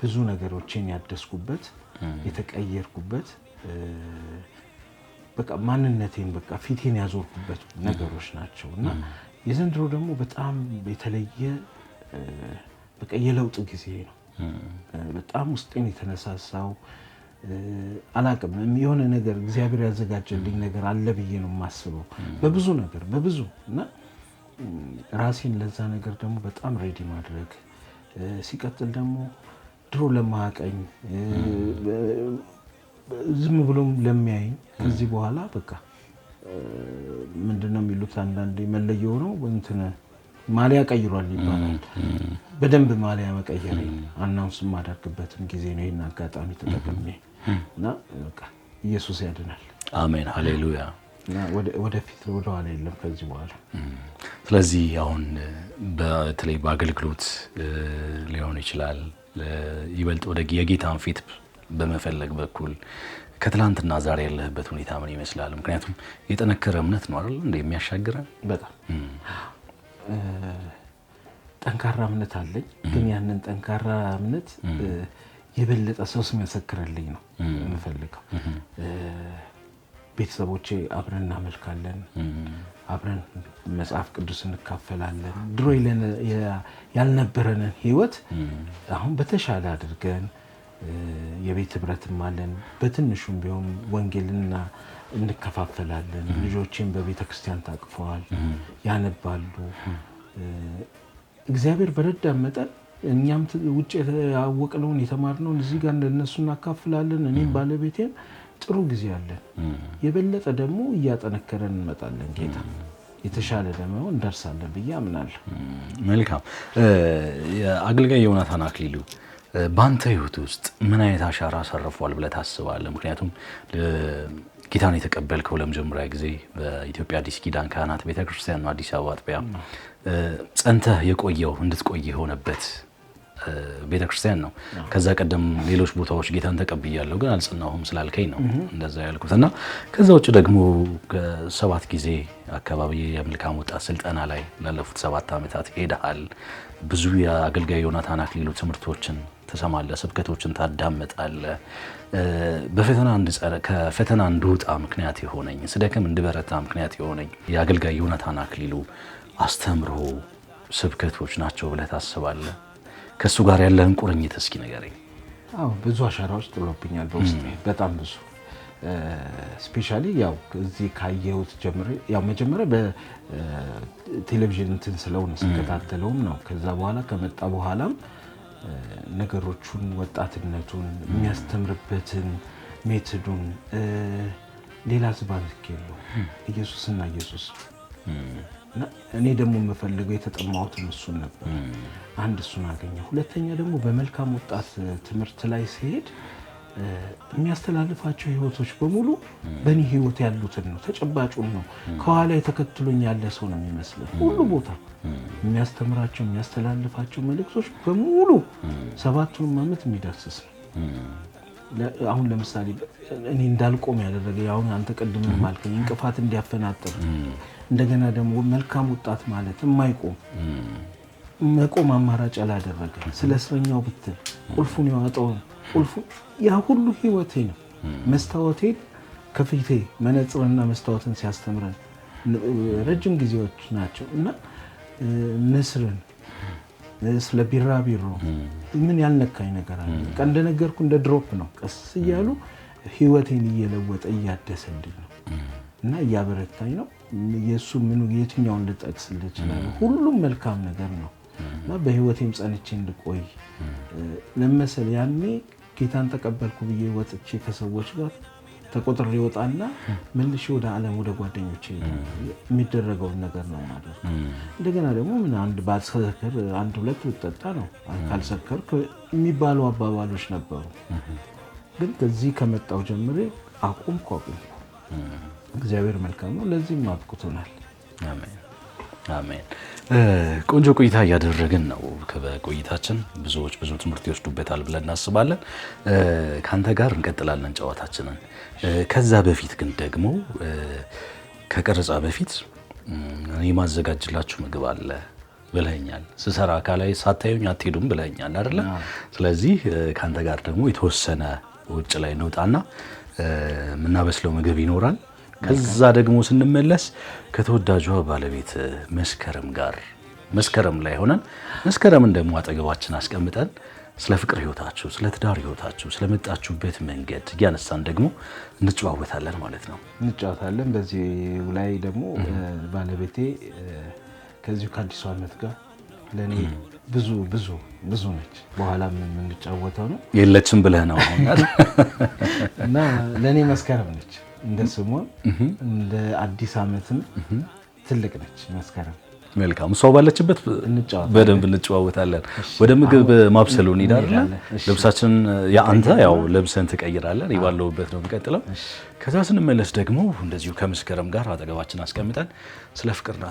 ብዙ ነገሮችን ያደስኩበት የተቀየርኩበት በቃ ማንነቴን በቃ ፊቴን ያዞርኩበት ነገሮች ናቸውና የዘንድሮ ደግሞ በጣም የተለየ በቃ የለውጥ ጊዜ ነው። በጣም ውስጤን የተነሳሳው አላቅም የሆነ ነገር እግዚአብሔር ያዘጋጀልኝ ነገር አለ ብዬ ነው የማስበው በብዙ ነገር እና ራሴን ለዛ ነገር ደግሞ በጣም ሬዲ ማድረግ ሲቀጥል ደግሞ ድሮ ለማቀኝ ዝም ብሎም ለሚያይኝ ከዚህ በኋላ በቃ ምንድነው የሚሉት አንዳንዴ መለየው ነው እንትን ማሊያ ቀይሯል ይባላል። በደንብ ማሊያ መቀየር አናውንስ ማድረግበትም ጊዜ ነው ይሄን አጋጣሚ ተጠቅሜ እና በቃ ኢየሱስ ያድናል። አሜን ሃሌሉያ። ወደፊት ወደ ኋላ የለም ከዚህ በኋላ። ስለዚህ አሁን በተለይ በአገልግሎት ሊሆን ይችላል ይበልጥ ወደ የጌታን ፊት በመፈለግ በኩል ከትላንትና ዛሬ ያለህበት ሁኔታ ምን ይመስላል? ምክንያቱም የጠነከረ እምነት ነው አይደል እንደ የሚያሻግረን በጣም ጠንካራ እምነት አለኝ። ግን ያንን ጠንካራ እምነት የበለጠ ሰው ሲመሰክርልኝ ነው የምፈልገው። ቤተሰቦቼ አብረን እናመልካለን፣ አብረን መጽሐፍ ቅዱስ እንካፈላለን። ድሮ ያልነበረንን ህይወት አሁን በተሻለ አድርገን የቤት ህብረትም አለን። በትንሹም ቢሆን ወንጌልና እንከፋፈላለን። ልጆቼም በቤተክርስቲያን ታቅፈዋል፣ ያነባሉ። እግዚአብሔር በረዳን መጠን እኛም ውጭ ያወቅነውን የተማርነውን እዚህ ጋር እንደነሱ እናካፍላለን። እኔም ባለቤቴም ጥሩ ጊዜ አለን። የበለጠ ደግሞ እያጠነከረን እንመጣለን። ጌታ የተሻለ ደግሞ እንደርሳለን ብዬ አምናለሁ። መልካም። አገልጋይ ዮናታን አክሊሉ ባንተ ህይወት ውስጥ ምን አይነት አሻራ አሳርፏል ብለህ ታስባለህ? ምክንያቱም ጌታን የተቀበልከው ለመጀመሪያ ጊዜ በኢትዮጵያ አዲስ ኪዳን ካህናት ቤተክርስቲያን ነው፣ አዲስ አበባ አጥቢያ ጸንተህ የቆየው እንድትቆይ የሆነበት ቤተክርስቲያን ነው። ከዛ ቀደም ሌሎች ቦታዎች ጌታን ተቀብያለሁ ግን አልጸናሁም ስላልከኝ ነው እንደዛ ያልኩትና ከዛ ውጭ ደግሞ ከ7 ጊዜ አካባቢ የመልካም ወጣት ስልጠና ላይ ላለፉት 7 ዓመታት ሄደሃል። ብዙ የአገልጋይ ዮናታን አክሊሉ ትምህርቶችን ተሰማለህ፣ ስብከቶችን ታዳምጣለህ። ከፈተና እንድወጣ ምክንያት የሆነኝ ስደክም እንድበረታ ምክንያት የሆነኝ የአገልጋይ ዮናታን አክሊሉ አስተምሮ ስብከቶች ናቸው ብለህ ታስባለህ? ከሱ ጋር ያለህን ቁርኝት እስኪ ንገረኝ። አዎ ብዙ አሻራዎች ጥሎብኛል በውስጤ በጣም ብዙ። ስፔሻሊ ያው እዚህ ካየሁት ጀምሬ ያው መጀመሪያ በቴሌቪዥን እንትን ስለሆነ ስከታተለውም ነው። ከዛ በኋላ ከመጣ በኋላም ነገሮቹን ወጣትነቱን የሚያስተምርበትን ሜቶዱን ሌላ ዝባንክ የለው ኢየሱስና ኢየሱስ እና እኔ ደግሞ የምፈልገው የተጠማሁት እሱን ነበር። አንድ እሱን አገኘሁ። ሁለተኛ ደግሞ በመልካም ወጣት ትምህርት ላይ ሲሄድ የሚያስተላልፋቸው ህይወቶች በሙሉ በእኔ ህይወት ያሉትን ነው፣ ተጨባጩን ነው። ከኋላ የተከትሎኝ ያለ ሰው ነው የሚመስለው። ሁሉ ቦታ የሚያስተምራቸው የሚያስተላልፋቸው መልእክቶች በሙሉ 7ቱንም ዓመት የሚዳስስ ነው። አሁን ለምሳሌ እኔ እንዳልቆም ያደረገ ያው አንተ ቀድም ማልከኝ እንቅፋት እንዲያፈናጥር እንደገና ደግሞ መልካም ወጣት ማለት መቆም አማራጭ ያላደረገ ስለ እስረኛው ብትል ቁልፉን ያወጣው ቁልፉ ያ ሁሉ ህይወቴ ነው። መስታወቴ ከፊቴ መነጽርና መስታወትን ሲያስተምረን ረጅም ጊዜዎች ናቸው እና ንስርን ስለ ቢራቢሮ ምን ያልነካኝ ነገር አለ? እንደነገርኩ እንደ ድሮፕ ነው። ቀስ እያሉ ህይወቴን እየለወጠ እያደሰልኝ ነው እና እያበረታኝ ነው። የሱ ምን የትኛውን ልጠቅስልህ እችላለሁ? ሁሉም መልካም ነገር ነው እና በህይወቴም ጸንቼ እንድቆይ ለምሳሌ ያኔ ጌታን ተቀበልኩ ብዬ ወጥቼ ከሰዎች ጋር ተቆጥሬ ወጣና መልሼ ወደ ዓለም ወደ ጓደኞቼ የሚደረገውን ነገር ነው ማለት ነው። እንደገና ደግሞ ምን አንድ ባልሰከር አንድ ሁለት ወጣጣ ነው ካልሰከር የሚባሉ አባባሎች ነበሩ። ግን ከዚህ ከመጣው ጀምሬ አቁምኩ። እግዚአብሔር መልካም ነው። ለዚህም አብቅቶናል። አሜን አሜን። ቆንጆ ቆይታ እያደረግን ነው። ከቆይታችን ብዙዎች ብዙ ትምህርት ይወስዱበታል ብለን እናስባለን። ካንተ ጋር እንቀጥላለን ጨዋታችንን። ከዛ በፊት ግን ደግሞ ከቀረጻ በፊት እኔ ማዘጋጅላችሁ ምግብ አለ ብለኛል። ስሰራ አካላይ ሳታዩኝ አትሄዱም ብለኛል አይደለ? ስለዚህ ካንተ ጋር ደግሞ የተወሰነ ውጭ ላይ እንውጣና የምናበስለው ምግብ ይኖራል። ከዛ ደግሞ ስንመለስ ከተወዳጇ ባለቤት መስከረም ላይ ሆነን መስከረምን ደግሞ አጠገባችን አስቀምጠን ስለ ፍቅር ህይወታችሁ፣ ስለ ትዳር ህይወታችሁ፣ ስለመጣችሁበት መንገድ እያነሳን ደግሞ እንጨዋወታለን ማለት ነው። እንጨዋወታለን። በዚህ ላይ ደግሞ ባለቤቴ ከዚሁ ከአዲሱ ዓመት ጋር ለኔ ብዙ ነች። በኋላ የምንጫወተው ነው። የለችም ብለህ ነው እና ለኔ መስከረም ነች። እንደ ስሟ እንደ አዲስ ዓመትም ትልቅ ነች መስከረም። መልካም። እሷ ባለችበት በደንብ እንጨዋወታለን። ወደ ምግብ ማብሰሉ እንሄዳለን። ልብሳችን አንተ ያው ለብሰን ትቀይራለህ፣ እኔ ባለሁበት ነው የምቀጥለው። ከዛ ስንመለስ ደግሞ እንደዚሁ ከመስከረም ጋር አጠገባችን አስቀምጠን ስለ ፍቅርና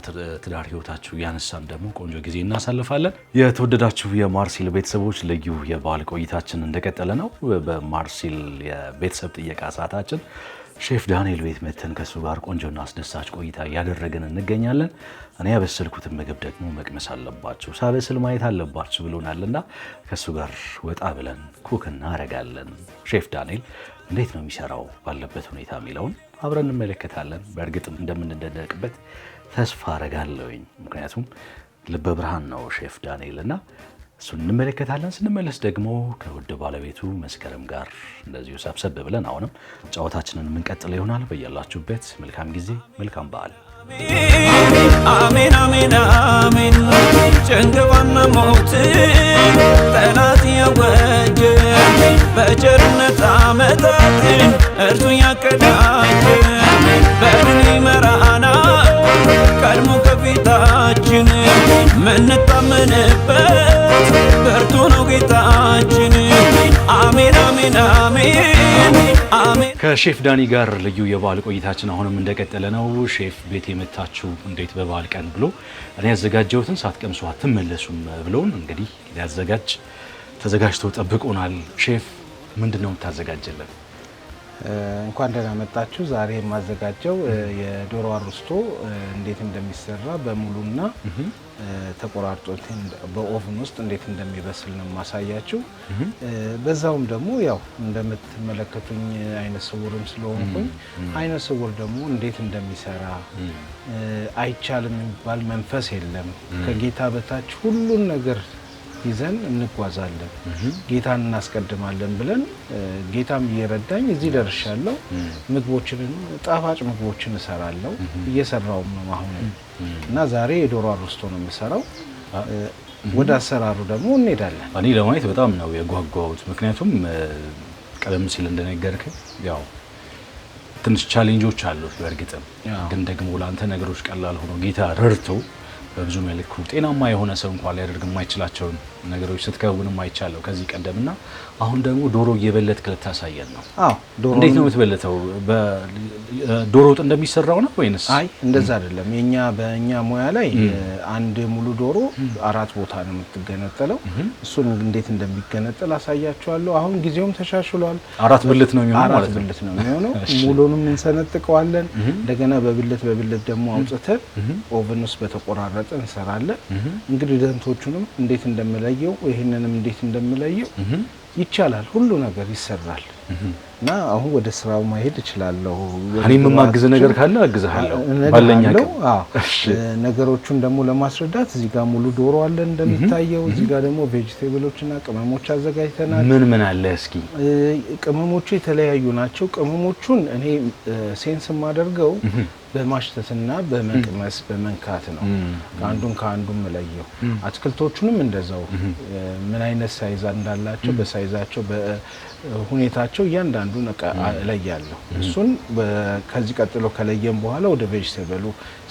ትዳር ህይወታችሁ ያነሳን ደግሞ ቆንጆ ጊዜ እናሳልፋለን። የተወደዳችሁ የማርሲል ቤተሰቦች ልዩ የበዓል ቆይታችን እንደቀጠለ ነው። በማርሲል የቤተሰብ ጥየቃ ሰዓታችን ሼፍ ዳንኤል ቤት መተን ከሱ ጋር ቆንጆና አስደሳች ቆይታ እያደረግን እንገኛለን። እኔ ያበሰልኩትን ምግብ ደግሞ መቅመስ አለባችሁ፣ ሳበስል ማየት አለባችሁ ብሎናልና ከሱ ጋር ወጣ ብለን ኩክ እናረጋለን። ሼፍ ዳንኤል እንዴት ነው የሚሰራው ባለበት ሁኔታ የሚለውን አብረን እንመለከታለን። በእርግጥም እንደምንደነቅበት ተስፋ አረጋለሁኝ። ምክንያቱም ልበ ብርሃን ነው ሼፍ ዳንኤል እና እሱን እንመለከታለን። ስንመለስ ደግሞ ከውድ ባለቤቱ መስከረም ጋር እንደዚሁ ሰብሰብ ብለን አሁንም ጨዋታችንን የምንቀጥል ይሆናል። በያላችሁበት መልካም ጊዜ፣ መልካም በዓል። አሜን አሜን አሜን። ጭንገፋና ሞት ጠላት ያወጀ በቸርነት ዓመታትን እርሱ ያቀዳጀ በድል ይመራናል ቀድሞ ከፊታችን ምንታመንበት ብርቱ ነው ጌታችን። አሜን አሜን አሜን አሜን። ከሼፍ ዳኒ ጋር ልዩ የበዓል ቆይታችን አሁንም እንደቀጠለ ነው። ሼፍ ቤት የመታችሁ እንዴት በበዓል ቀን ብሎ እኔ ያዘጋጀሁትን ሳትቀምሱ አትመለሱም ብሎን እንግዲህ ሊያዘጋጅ ተዘጋጅቶ ጠብቆናል። ሼፍ ምንድን ነው የምታዘጋጅልን? እንኳን ደህና መጣችሁ። ዛሬ የማዘጋጀው የዶሮ አሮስቶ እንዴት እንደሚሰራ በሙሉና ተቆራርጦ በኦቭን ውስጥ እንዴት እንደሚበስል ነው ማሳያችሁ። በዛውም ደግሞ ያው እንደምትመለከቱኝ አይነ ስውርም ስለሆንኩኝ አይነ ስውር ደግሞ እንዴት እንደሚሰራ አይቻልም የሚባል መንፈስ የለም። ከጌታ በታች ሁሉን ነገር ይዘን እንጓዛለን፣ ጌታን እናስቀድማለን ብለን ጌታም እየረዳኝ እዚህ ደርሻለሁ። ምግቦችን ጣፋጭ ምግቦችን እሰራለሁ፣ እየሰራውም ነው አሁን እና ዛሬ የዶሮ አሮስቶ ነው የምሰራው። ወደ አሰራሩ ደግሞ እንሄዳለን። እኔ ለማየት በጣም ነው የጓጓሁት። ምክንያቱም ቀደም ሲል እንደነገርከኝ ያው ትንሽ ቻሌንጆች አሉት። በእርግጥም ግን ደግሞ ለአንተ ነገሮች ቀላል ሆኖ ጌታ ረድቶ በብዙ መልኩ ጤናማ የሆነ ሰው እንኳን ሊያደርግ የማይችላቸውን ነገሮች ስትከውን የማይቻለው ከዚህ ቀደምና አሁን ደግሞ ዶሮ እየበለትክ ልታሳየን ነው። አዎ ዶሮ እንዴት ነው የምትበለተው? ዶሮ ወጥ እንደሚሰራው ነው ወይንስ? አይ እንደዛ አይደለም። በእኛ ሙያ ላይ አንድ ሙሉ ዶሮ 4 ቦታ ነው የምትገነጠለው። እሱን እንዴት እንደሚገነጠል አሳያችኋለሁ። አሁን ጊዜውም ተሻሽሏል። 4 ብልት ነው የሚሆነው ማለት ነው። 4 ብልት ነው የሚሆነው። ሙሉንም እንሰነጥቀዋለን። እንደገና በብልት ደግሞ አውጥተን ኦቨን ውስጥ በተቆራረጠ እንሰራለን። እንግዲህ ደንቶቹንም እንዴት እንደምለየው ይሄንንም እንዴት እንደምለየው ይቻላል። ሁሉ ነገር ይሰራል እና አሁን ወደ ስራው ማሄድ እችላለሁ። እኔም የማግዝ ነገር ካለ አግዛለሁ ባለኛ ቀን። ነገሮቹን ደግሞ ለማስረዳት እዚህ ጋር ሙሉ ዶሮ አለ እንደሚታየው። እዚህ ጋር ደግሞ ቬጂቴብሎችና ቅመሞች አዘጋጅተናል። ምን አለ እስኪ? ቅመሞቹ የተለያዩ ናቸው። ቅመሞቹን እኔ ሴንስ የማደርገው በማሽተትና በመቅመስ በመንካት ነው። ከአንዱ መለየው። አትክልቶቹንም እንደዛው ምን አይነት ሳይዝ እንዳላቸው በሳይዛቸው በሁኔታቸው እያንዳንዱን እለያለሁ። እሱን ከዚህ ቀጥሎ ከለየም በኋላ ወደ ቬጂቴብሉ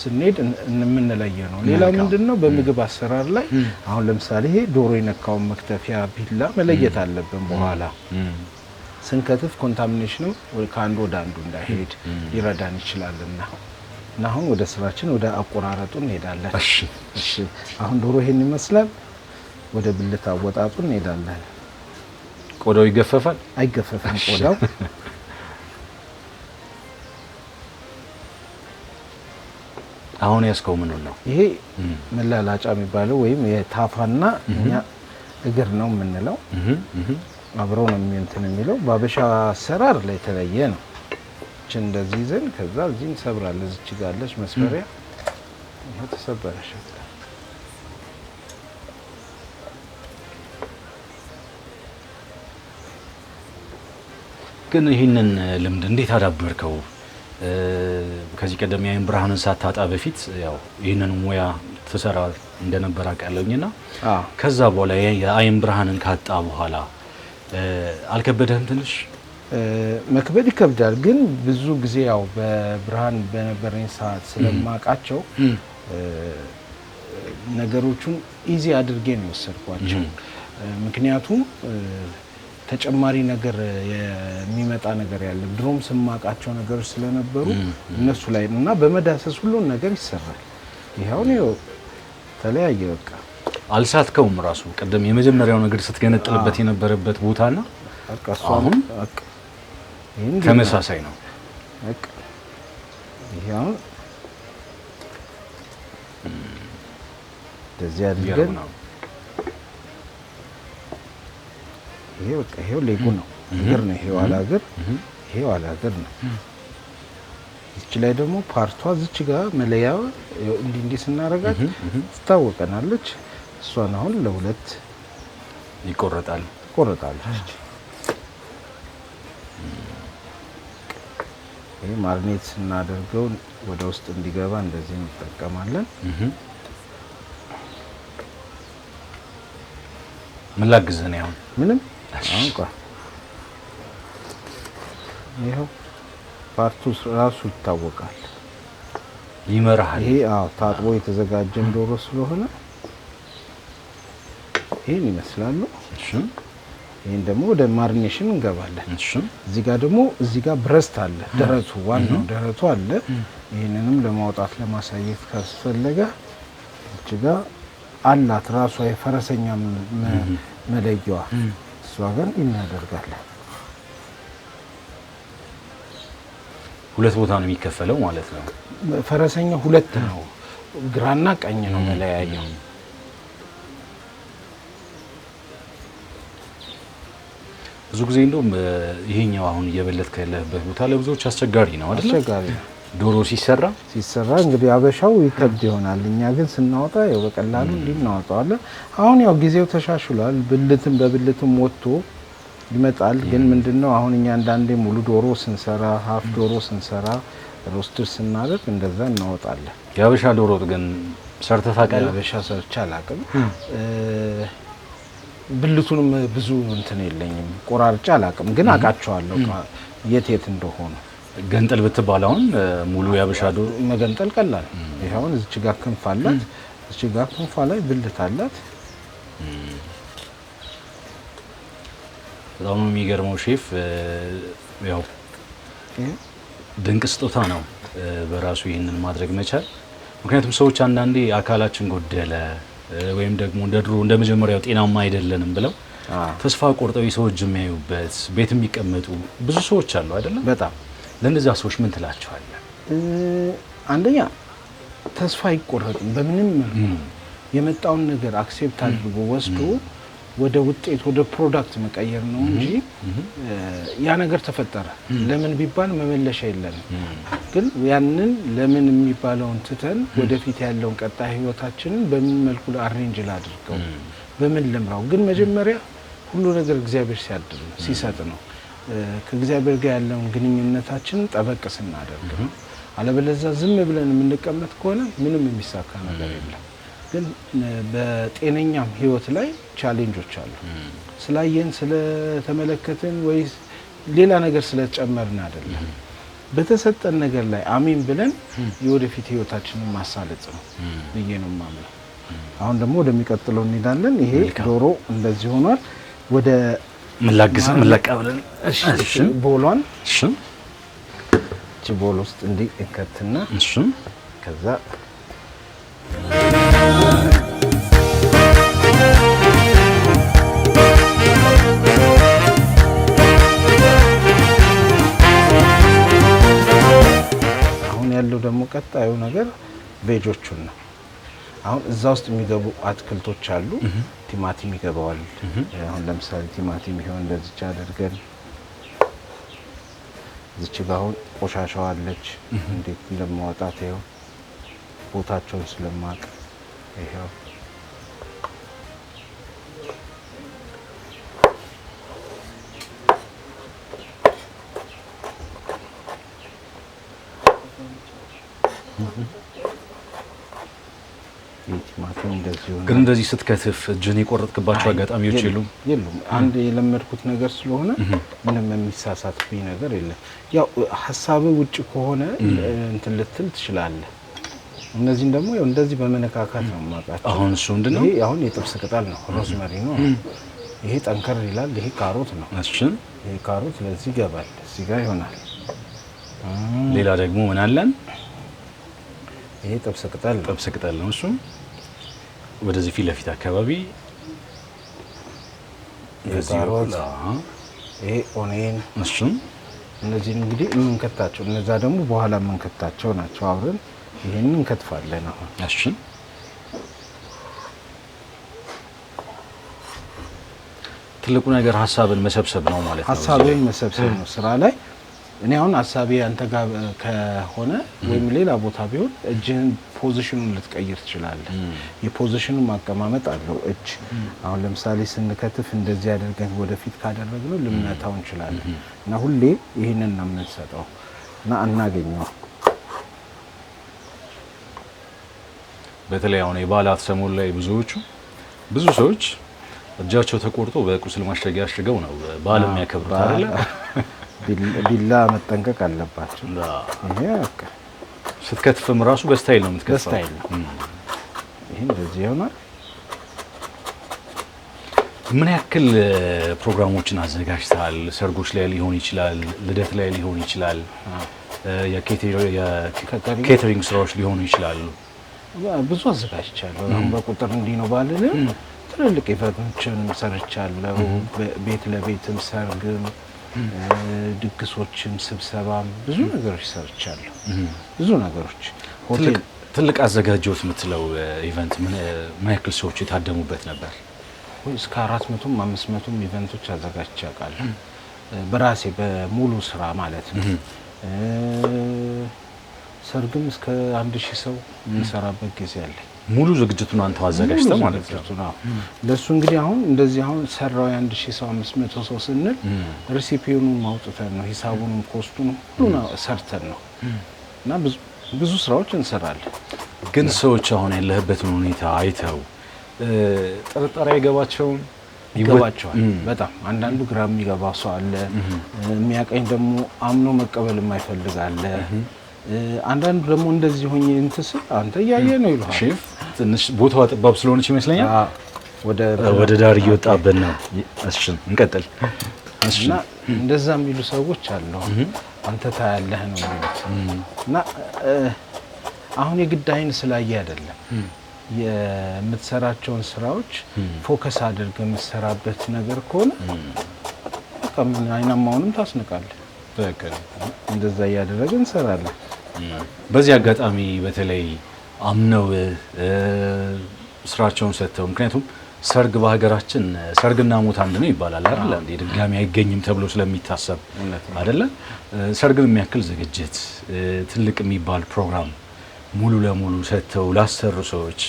ስንሄድ የምንለየ ነው። ሌላ ምንድነው በምግብ አሰራር ላይ አሁን ለምሳሌ ይሄ ዶሮ የነካውን መክተፊያ ቢላ መለየት አለብን። በኋላ ስንከትፍ ኮንታሚኔሽንም ከአንዱ ወደ አንዱ እንዳይሄድ ሊረዳን ይችላልና እና አሁን ወደ ስራችን ወደ አቆራረጡ እንሄዳለን። እሺ እሺ አሁን ዶሮ ይሄን ይመስላል። ወደ ብልት አወጣጡ እንሄዳለን። ቆዳው ይገፈፋል? አይገፈፍም ቆዳው። አሁን ያስከው ምን ነው? ይሄ መላላጫ የሚባለው ወይም የታፋና እኛ እግር ነው የምንለው። አብረው ነው እንትን የሚለው። ባበሻ አሰራር ላይ የተለየ ነው። እቺ እንደዚህ ይዘን ከዛ እዚህ እንሰብራለን። እዚህ ጋር አለች መስመሪያ። ይሄ ተሰበረሽ። ግን ይህንን ልምድ እንዴት አዳበርከው? ከዚህ ቀደም የአይን ብርሃንን ሳታጣ በፊት ያው ይህንን ሙያ ትሰራ እንደነበር አውቃለሁኝና ከዛ በኋላ የአይን ብርሃንን ካጣ በኋላ አልከበደህም? ትንሽ መክበድ ይከብዳል። ግን ብዙ ጊዜ ያው በብርሃን በነበረኝ ሰዓት ስለማውቃቸው ነገሮቹን ኢዚ አድርጌ ነው የወሰድኳቸው። ምክንያቱም ተጨማሪ ነገር የሚመጣ ነገር ያለ ድሮም ስማቃቸው ነገሮች ስለነበሩ እነሱ ላይ እና በመዳሰስ ሁሉን ነገር ይሰራል። ይሄውን ተለያየ በቃ አልሳትከውም። ራሱ ቀደም የመጀመሪያው ነገር ስትገነጥልበት የነበረበት ቦታና አሁን ተመሳሳይ ነው። በቃ ይሄውን እንደዚህ አድርገን ይሄ በቃ ይሄው ሌጉ ነው እግር ነው። ይሄ ኋላ እግር ይሄ ኋላ እግር ነው። እቺ ላይ ደግሞ ፓርቷ እዚች ጋር መለያው እንዲህ ስናረጋት ትታወቀናለች። እሷን አሁን ለሁለት ይቆረጣለች። ይሄ ማርኔት ስናደርገው ወደ ውስጥ እንዲገባ እንደዚህ እንጠቀማለን። ምን ላግዝህ ነው? ምንም አንቋ ይሄው ፓርቱ ራሱ ይታወቃል፣ ይመራሃል። ይሄ ታጥቦ የተዘጋጀን ዶሮ ስለሆነ ይሄን ይመስላሉ። እሺ ይሄን ደግሞ ወደ ማሪኔሽን እንገባለን። እሺ እዚህ ጋር ደግሞ እዚህ ጋር ብረስት አለ፣ ደረቱ ዋናው ደረቱ አለ። ይሄንንም ለማውጣት ለማሳየት ካስፈለገ እዚህ ጋር አላት ራሷ የፈረሰኛ መለያዋ እሷ ጋር እናደርጋለን። ሁለት ቦታ ነው የሚከፈለው ማለት ነው። ፈረሰኛ ሁለት ነው፣ ግራና ቀኝ ነው መለያየው። ብዙ ጊዜ እንደውም ይሄኛው አሁን እየበለጥክ ያለህበት ቦታ ለብዙዎች አስቸጋሪ ነው አይደል? አስቸጋሪ ነው። ዶሮ ሲሰራ እንግዲህ አበሻው ይከብድ ይሆናል። እኛ ግን ስናወጣ ያው በቀላሉ እናወጣዋለን። አሁን ያው ጊዜው ተሻሽሏል። ብልትም በብልትም ወጥቶ ይመጣል። ግን ምንድነው አሁን እኛ አንዳንዴ ሙሉ ዶሮ ስንሰራ፣ ሀፍ ዶሮ ስንሰራ፣ ሮስት ስናደርግ እንደዛ እናወጣለን። የአበሻ ዶሮ ግን ሰርተህ ታውቃለህ? የአበሻ ሰርቼ አላውቅም። ብልቱንም ብዙ እንትን የለኝም፣ ቆራርጬ አላውቅም። ግን አውቃቸዋለሁ የት እንደሆኑ። ገንጠል ብትባል አሁን ሙሉ የአበሻ ዶሮ መገንጠል ቀላል። ይሄውን እዚች ጋር ክንፍ አላት፣ እዚች ጋር ክንፏ ላይ ብልት አላት። በጣም የሚገርመው ሼፍ፣ ያው ድንቅ ስጦታ ነው በራሱ ይህንን ማድረግ መቻል። ምክንያቱም ሰዎች አንዳንዴ አካላችን ጎደለ ወይም ደግሞ እንደ ድሮ እንደ መጀመሪያው ጤናማ አይደለንም ብለው ተስፋ ቆርጠው ሰዎች የሚያዩበት ቤት የሚቀመጡ ብዙ ሰዎች አሉ አይደለም? በጣም ለነዛ ሰዎች ምን ትላቸዋለህ? አንደኛ ተስፋ አይቆረጥም። በምንም መልኩ የመጣውን ነገር አክሴፕት አድርጎ ወስዶ ወደ ውጤት ወደ ፕሮዳክት መቀየር ነው እንጂ ያ ነገር ተፈጠረ ለምን ቢባል መመለሻ የለንም። ግን ያንን ለምን የሚባለውን ትተን ወደፊት ያለውን ቀጣይ ህይወታችንን በምን መልኩ አሬንጅ ላድርገው፣ በምን ልምራው። ግን መጀመሪያ ሁሉ ነገር እግዚአብሔር ሲያድር ነው ሲሰጥ ነው። ከእግዚአብሔር ጋር ያለውን ግንኙነታችንን ጠበቅ ስናደርግ ነው። አለበለዚያ ዝም ብለን የምንቀመጥ ከሆነ ምንም የሚሳካ ነገር የለም። ግን በጤነኛም ህይወት ላይ ቻሌንጆች አሉ። ስላየን ስለተመለከትን ወይ ሌላ ነገር ስለጨመርን አይደለም። በተሰጠን ነገር ላይ አሜን ብለን የወደፊት ህይወታችንን ማሳለጥ ነው ብዬ ነው የማምነው። አሁን ደግሞ ወደሚቀጥለው እንሄዳለን። ይሄ ዶሮ እንደዚህ ሆኗል። ወደ ምላግዝ ምላቃብለን ቦሏን ቦል ውስጥ እንዲህ እንከትና እሺ ከዛ አሁን ያለው ደግሞ ቀጣዩ ነገር ቬጆቹን ነው። አሁን እዛ ውስጥ የሚገቡ አትክልቶች አሉ። ቲማቲም ይገባዋል። አሁን ለምሳሌ ቲማቲም ይሆን እንደዚህ አድርገን እዚች ጋር አሁን ቆሻሻው አለች። እንዴት እንደማወጣት ይኸው ቦታቸውን ስለማቅ ይኸው ቲማቲም እንደዚህ ነው። ግን እንደዚህ ስትከትፍ እጅን የቆረጥክባቸው አጋጣሚዎች የሉም? አንድ የለመድኩት ነገር ስለሆነ ምንም የሚሳሳትብኝ ነገር የለም። ያው ሀሳብ ውጭ ከሆነ እንትን ልትል ትችላለህ። እነዚህን ደግሞ ያው እንደዚህ በመነካካት ነው የማውቃቸው። አሁን እሱ ምንድነው? ይሄ አሁን የጥብስ ቅጠል ነው፣ ሮዝመሪ ነው። ይሄ ጠንከር ይላል። ይሄ ካሮት ነው። እሺ ይሄ ካሮት ለዚህ ይገባል፣ እዚህ ጋር ይሆናል። ሌላ ደግሞ ምን አለን? ይሄ ጥብስ ቅጠል ነው። ጥብስ ቅጠል ነው እሱ። ወደዚህ ፊት ለፊት አካባቢ ካሮት፣ ይሄ ኦኔን። እሺ እነዚህ እንግዲህ የምንከታቸው፣ እነዛ ደግሞ በኋላ የምንከታቸው ናቸው። አብረን ይሄንን እንከትፋለን አሁን። እሺ ትልቁ ነገር ሀሳብን መሰብሰብ ነው ማለት ነው። ሀሳብን መሰብሰብ ነው ስራ ላይ። እኔ አሁን ሀሳቤ አንተ ጋር ከሆነ ወይም ሌላ ቦታ ቢሆን እጅህን ፖዚሽኑን ልትቀይር ትችላለህ። የፖዚሽኑ ማቀማመጥ አለው እጅ። አሁን ለምሳሌ ስንከትፍ እንደዚህ አድርገን ወደፊት ካደረግነው ልንመታው እንችላለን እና ሁሌ ይህንን ነው የምንሰጠው እና አናገኘው። በተለይ አሁን የበዓላት ሰሞን ላይ ብዙ ሰዎች እጃቸው ተቆርጦ በቁስል ማሸጊያ አሽገው ነው በዓል የሚያከብሩት አይደል? ቢላ መጠንቀቅ አለባቸው። ይሄ በቃ ስትከትፍም ራሱ በስታይል ነው የምትከትፈው። በስታይል ነው። ይሄ እንደዚህ ይሆናል። ምን ያክል ፕሮግራሞችን አዘጋጅተሃል? ሰርጎች ላይ ሊሆን ይችላል፣ ልደት ላይ ሊሆን ይችላል፣ የኬተሪንግ ስራዎች ሊሆኑ ይችላሉ። ብዙ አዘጋጅቻለሁ። አሁን በቁጥር እንዲህ ነው ባልልም ትልልቅ ኢቨንቶችን ሰርቻለሁ። ቤት ለቤትም ሰርግም ድግሶችም ስብሰባም ብዙ ነገሮች ሰርቻለሁ። ብዙ ነገሮች ትልቅ አዘጋጀሁት የምትለው ኢቨንት ምን ያክል ሰዎች የታደሙበት ነበር? እስከ 400ም 500ም ኢቨንቶች አዘጋጅቼ አውቃለሁ። በራሴ በሙሉ ስራ ማለት ነው። ሰርግም እስከ 1000 ሰው የሚሰራበት ጊዜ አለ። ሙሉ ዝግጅቱን አንተ አዘጋጅተህ ማለት ነው? ለሱ እንግዲህ አሁን እንደዚህ አሁን ሰራው 1000 ሰው 500 ሰው ስንል ሪሲፒውን ማውጣት ነው፣ ሂሳቡንም ኮስቱን ሁሉ ሰርተን ነው እና ብዙ ስራዎች እንሰራለን። ግን ሰዎች አሁን ያለህበትን ሁኔታ አይተው ጥርጣሬ ይገባቸዋል። በጣም አንዳንዱ ግራ የሚገባ ሰው አለ። የሚያቀኝ ደግሞ አምኖ መቀበል የማይፈልግ አለ። አንዳንዱ ደግሞ እንደዚህ ሆኜ እንትስ አንተ እያየ ነው ይላል። ሼፍ ትንሽ ቦታዋ ጥባብ ስለሆነች ይመስለኛል ወደ ዳር እየወጣብን ነው። እሺ እንቀጥል። እና እንደዛ የሚሉ ሰዎች አሉ። አንተ ታያለህ ነው የሚሉት። እና አሁን የግድ አይን ስላየ አይደለም የምትሰራቸውን ስራዎች ፎከስ አድርገህ የምትሰራበት ነገር ከሆነ በቃ ምን አይናማውንም ታስንቃለህ። እንደዛ እያደረግን እንሰራለን። በዚህ አጋጣሚ በተለይ አምነው ስራቸውን ሰጥተው፣ ምክንያቱም ሰርግ በሀገራችን ሰርግና ሞት አንድ ነው ይባላል አይደል? እንዴ ድጋሚ አይገኝም ተብሎ ስለሚታሰብ አይደለ? ሰርግን የሚያክል ዝግጅት ትልቅ የሚባል ፕሮግራም ሙሉ ለሙሉ ሰጥተው ላሰሩ ሰዎች፣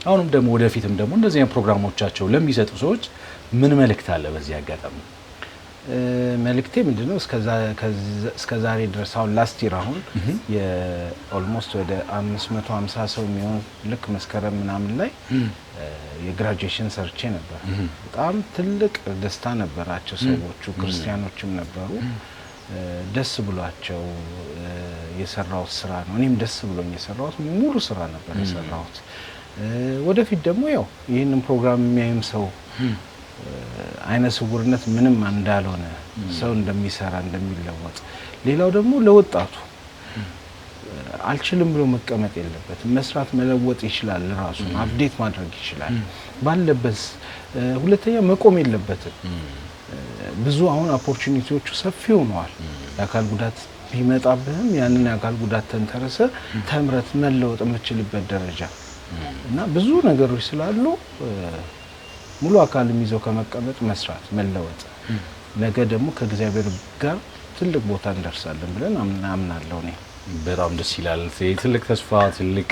አሁንም ደግሞ ወደፊትም ደግሞ እንደዚህ አይነት ፕሮግራሞቻቸው ለሚሰጡ ሰዎች ምን መልእክት አለ በዚህ አጋጣሚ? መልእክቴ ምንድነው? እስከ ዛሬ ድረስ አሁን ላስት ይር አሁን የኦልሞስት ወደ 550 ሰው የሚሆን ልክ መስከረም ምናምን ላይ የግራጁዌሽን ሰርቼ ነበር። በጣም ትልቅ ደስታ ነበራቸው ሰዎቹ፣ ክርስቲያኖችም ነበሩ። ደስ ብሏቸው የሰራሁት ስራ ነው። እኔም ደስ ብሎኝ የሰራሁት ሙሉ ስራ ነበር የሰራሁት። ወደፊት ደግሞ ያው ይህንን ፕሮግራም የሚያይም ሰው አይነ ስውርነት ምንም እንዳልሆነ ሰው እንደሚሰራ እንደሚለወጥ፣ ሌላው ደግሞ ለወጣቱ አልችልም ብሎ መቀመጥ የለበትም። መስራት መለወጥ ይችላል፣ ራሱን አፕዴት ማድረግ ይችላል ባለበት። ሁለተኛ መቆም የለበትም። ብዙ አሁን ኦፖርቹኒቲዎቹ ሰፊ ሆነዋል። የአካል ጉዳት ቢመጣብህም ያንን የአካል ጉዳት ተንተረሰ ተምረት መለወጥ የምችልበት ደረጃ እና ብዙ ነገሮች ስላሉ ሙሉ አካልም ይዘው ከመቀመጥ መስራት መለወጥ፣ ነገ ደግሞ ከእግዚአብሔር ጋር ትልቅ ቦታ እንደርሳለን ብለን አምናለሁ እኔ። በጣም ደስ ይላል። ትልቅ ተስፋ፣ ትልቅ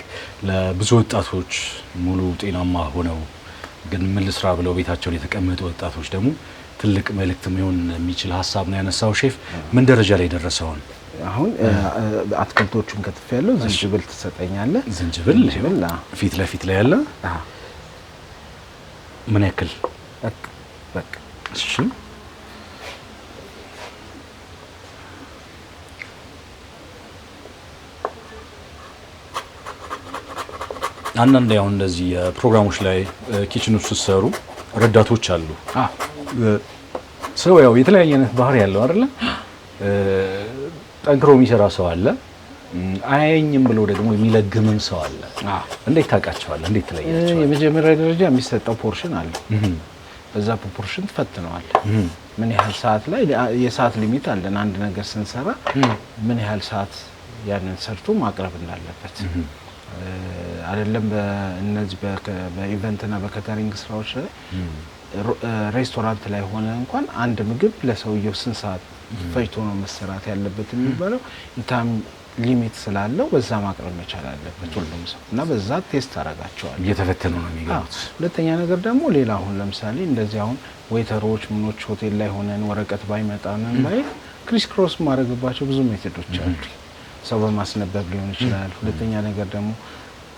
ለብዙ ወጣቶች ሙሉ ጤናማ ሆነው ግን ምን ልስራ ብለው ቤታቸውን የተቀመጡ ወጣቶች ደግሞ ትልቅ መልእክት ሊሆን የሚችል ሀሳብ ነው ያነሳው ሼፍ። ምን ደረጃ ላይ ደረሰውን? አሁን አትክልቶቹን ከትፍ ያለው ዝንጅብል ትሰጠኛለህ። ዝንጅብል ፊት ለፊት ላይ ያለ ምን ያክል? በቃ እሺ። አንዳንዴ አሁን እንደዚህ ፕሮግራሞች ላይ ኪችን ውስጥ ሲሰሩ ረዳቶች አሉ። ሰው ያው የተለያየ አይነት ባህሪ ያለው አይደለ? ጠንክሮ የሚሰራ ሰው አለ፣ አያየኝም ብሎ ደግሞ የሚለግምም ሰው አለ። እንዴት ታውቃቸዋለህ? እንዴት ትለያቸዋለህ? የመጀመሪያ ደረጃ የሚሰጠው ፖርሽን አለ። በዛ ፖርሽን ትፈትነዋል። ምን ያህል ሰዓት ላይ የሰዓት ሊሚት አለን። አንድ ነገር ስንሰራ ምን ያህል ሰዓት ያንን ሰርቶ ማቅረብ እንዳለበት አይደለም። በእነዚህ በኢቨንትና በካተሪንግ ስራዎች ላይ ሬስቶራንት ላይ ሆነ እንኳን አንድ ምግብ ለሰውየው ስንት ሰዓት ፈጅቶ ነው መሰራት ያለበት የሚባለው ታይም ሊሚት ስላለው በዛ ማቅረብ መቻል አለበት ሁሉም ሰው እና በዛ ቴስት አረጋቸዋል። እየተፈተኑ ነው የሚገቡት። ሁለተኛ ነገር ደግሞ ሌላ አሁን ለምሳሌ እንደዚህ አሁን ዌይተሮች ምኖች ሆቴል ላይ ሆነን ወረቀት ባይመጣ ምን ባይ ክሪስ ክሮስ ማድረግባቸው ብዙ ሜቶዶች አሉ። ሰው በማስነበብ ሊሆን ይችላል። ሁለተኛ ነገር ደግሞ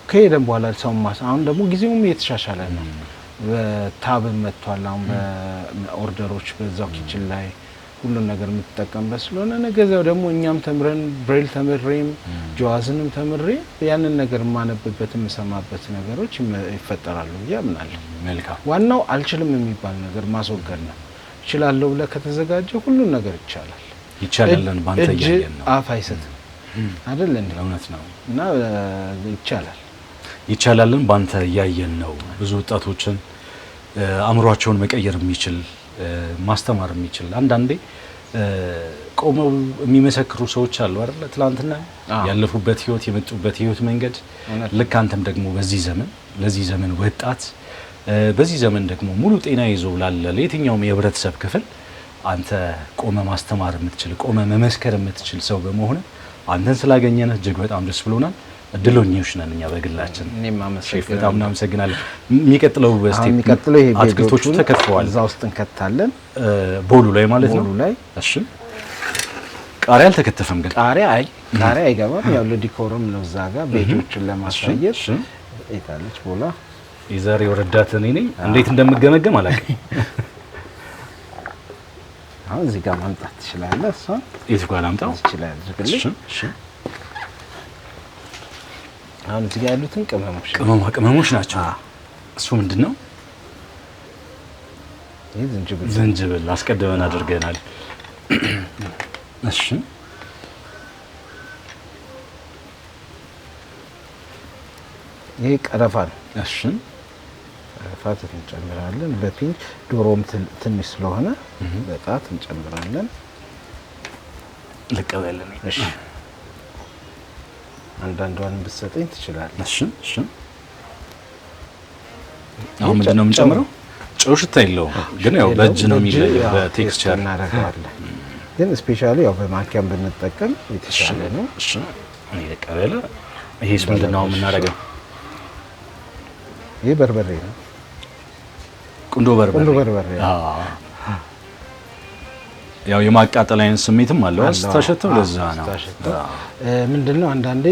ከሄደን በኋላ ሰው አሁን ደግሞ ጊዜውም እየተሻሻለ ነው። በታብ መጥቷል። አሁን በኦርደሮች በዛው ኪችን ላይ ሁሉን ነገር የምትጠቀምበት ስለሆነ ነገዛው ደግሞ እኛም ተምረን ብሬል ተምሬም ጆዋዝንም ተምሬ ያንን ነገር ማነብበት የምሰማበት ነገሮች ይፈጠራሉ ብዬ አምናለሁ። መልካም። ዋናው አልችልም የሚባል ነገር ማስወገድ ነው። እችላለሁ ብለህ ከተዘጋጀ ሁሉን ነገር ይቻላል። ይቻላልን ባንተ ያየን ነው። አፍ አይሰጥም አይደል እንዴ? እውነት ነው። እና ይቻላል ይቻላልን ባንተ ያየን ነው። ብዙ ወጣቶችን አእምሯቸውን መቀየር የሚችል ማስተማር የሚችል አንዳንዴ ቆመው የሚመሰክሩ ሰዎች አሉ አይደል? ትላንትና ያለፉበት ህይወት የመጡበት ህይወት መንገድ ልክ አንተም ደግሞ ለዚህ ዘመን ወጣት በዚህ ዘመን ደግሞ ሙሉ ጤና ይዞ ላለ ለየትኛውም የህብረተሰብ ክፍል አንተ ቆመ ማስተማር የምትችል ቆመ መመስከር የምትችል ሰው በመሆን አንተን ስላገኘን እጅግ በጣም ደስ ብሎናል። እድለኞች ነን እኛ በግላችን። እኔም አመሰግናለሁ። በጣም እናመሰግናለን። የሚቀጥለው ይሄ አትክልቶቹ ተከትፈዋል። እዛ ውስጥ እንከታለን ቦሉ ላይ ማለት ነው። ቦሉ ላይ እሺ። ቃሪያ አልተከተፈም ግን? ቃሪያ አይገባም። ያው ለዲኮርም ነው እዛ ጋር ቤጆችን ለማሳየት። እታለች ቦላ የዛሬው ረዳት እኔ ነኝ። እንዴት እንደምገመገም አላውቅም። አሁን እዚህ ጋር ማምጣት ትችላለህ። እሷ የት ጋር ላምጣው? ትችላለህ። እሺ። አሁን እዚህ ጋር ያሉትን ቅመሞች ናቸው። እሱ ምንድነው? ይሄ ዝንጅብል አስቀድመን አድርገናል። እሺ። ይሄ ቀረፋ ነው። እሺ። ቀረፋ እንጨምራለን። በፒንች ዶሮም ትንሽ ስለሆነ በጣት እንጨምራለን። ልቀበልን። እሺ። አንዳንዷን ብትሰጠኝ ትችላለህ። እሺ። እሺ። አሁን ምንድነው የምንጨምረው? ጨው ሽታ የለውም ግን ያው በእጅ ነው የሚለየው በቴክስቸር እናደርጋለን። ግን ስፔሻሊ ያው በማንኪያም ብንጠቀም የተሻለ ነው። እሺ። እኔ ልቀበል። ይሄስ ምንድነው የምናደርገው? ይሄ በርበሬ ነው። ቁንዶ በርበሬ። ያው የማቃጠል አይነት ስሜትም አለው ስታሸተው። ለዛ ነው ምንድነው አንዳንዴ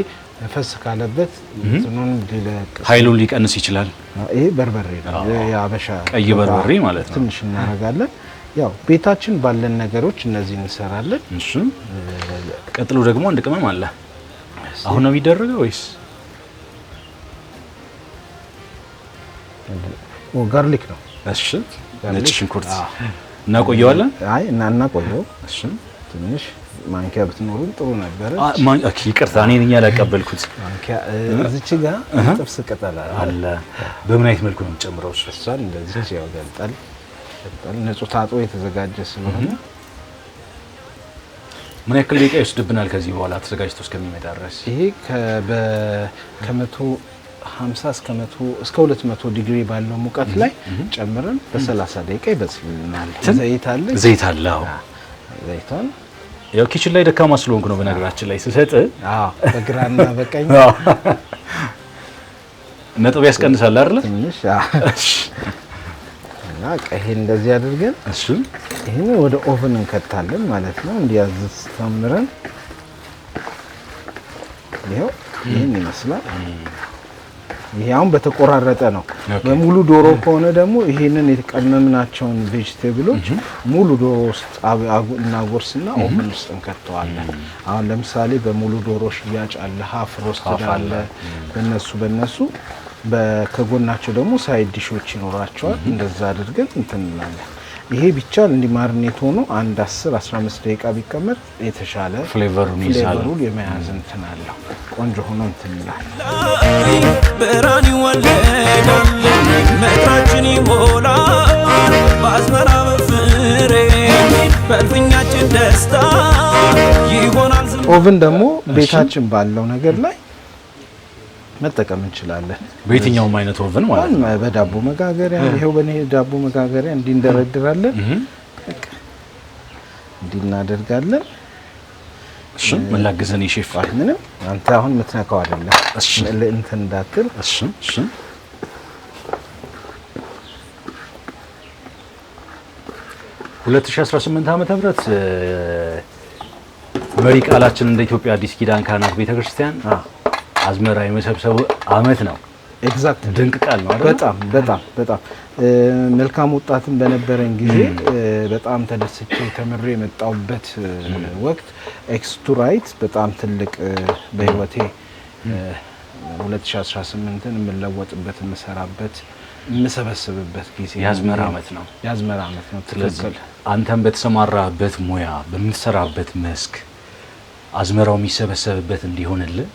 ፈስ ካለበት እንትኑን ኃይሉን ሊቀንስ ይችላል። ይሄ በርበሬ ነው፣ የአበሻ ቀይ በርበሬ ማለት ነው። ትንሽ እናደርጋለን። ያው ቤታችን ባለን ነገሮች እነዚህ እንሰራለን። እሺ። ቀጥሎ ደግሞ አንድ ቅመም አለ። አሁን ነው የሚደረገው ወይስ? ጋርሊክ ነው። እሺ። ነጭ ሽንኩርት እናቆየዋለን። እናቆየው። እሺ። ትንሽ ማንኪያ ብትኖሩን ጥሩ ነበር። ይቅርታ እኔ ነኝ ያላቀበልኩት። ማንኪያ እዚች ጋር ጥብስ ቅጠል አለ። በምን አይነት መልኩ ነው የምጨምረው? እሷን እንደዚህ ያው ገልጠል ንጹህ ታጥቦ የተዘጋጀ ስለሆነ ምን ያክል ደቂቃ ይወስድብናል ከዚህ በኋላ ተዘጋጅቶ እስከሚመጣ ድረስ? ይሄ ከ150 እስከ 200 ዲግሪ ባለው ሙቀት ላይ ጨምረን በ30 ደቂቃ ይበስልናል። ዘይት አለ። አዎ ዘይቷን ያው ኪችን ላይ ደካማ ስለሆንኩ ነው በነገራችን ላይ ስሰጥ። በግራና በቀኝ ነጥብ ያስቀንሳል አይደል? ትንሽ እና ይሄ እንደዚህ አድርገን ይሄን ወደ ኦቨን እንከታለን ማለት ነው። እንዲያዝስ ተምረን ይሄን ይመስላል። ይሄ አሁን በተቆራረጠ ነው። በሙሉ ዶሮ ከሆነ ደግሞ ይሄንን የተቀመምናቸውን ቬጂቴብሎች ሙሉ ዶሮ ውስጥ እናጎርስና ኦቨን ውስጥ እንከተዋለን። አሁን ለምሳሌ በሙሉ ዶሮ ሽያጭ አለ፣ ሃፍ ሮስት አለ። በነሱ ከጎናቸው ደግሞ ሳይድ ዲሾች ይኖራቸዋል። እንደዛ አድርገን እንትን እንላለን። ይሄ ቢቻል እንዲማርኔት ሆኖ አንድ 10-15 ደቂቃ ቢቀመጥ የተሻለ ፍሌቨሩን የመያዝ እንትን አለው። ቆንጆ ሆኖ እንትን ይላል። ብርሃን ይወለዳል፣ ምድራችን ይሞላል በአዝመራ በፍሬ፣ በእልፍኛችን ደስታ ይሆናል። ኦቭን ደግሞ ቤታችን ባለው ነገር ላይ መጠቀም እንችላለን። በየትኛውም አይነት ኦቨን ማለት ነው። በዳቦ መጋገሪያ ይሄው በኔ ዳቦ መጋገሪያ እንዲንደረድራለን እንዲናደርጋለን። እሺ ምን ላግዘን ሼፍ? ምንም አንተ አሁን የምትነካው አይደለም። እሺ እንትን እንዳትል። እሺ 2018 ዓመተ ምህረት መሪ ቃላችን እንደ ኢትዮጵያ አዲስ ኪዳን ካህናት ቤተክርስቲያን አዝመራ የመሰብሰቡ አመት ነው። ኤግዛክት ድንቅ ቃል ነው አይደል? በጣም መልካም ወጣትን በነበረን ጊዜ በጣም ተደስቼ ተምሬ የመጣውበት ወቅት ኤክስቱራይት በጣም ትልቅ በህይወቴ 2018ን የምለወጥበት የምሰራበት የምሰበስብበት ጊዜ የአዝመራ አመት ነው። ትክክል። አንተም በተሰማራበት ሙያ በምትሰራበት መስክ አዝመራው የሚሰበሰብበት እንዲሆንልህ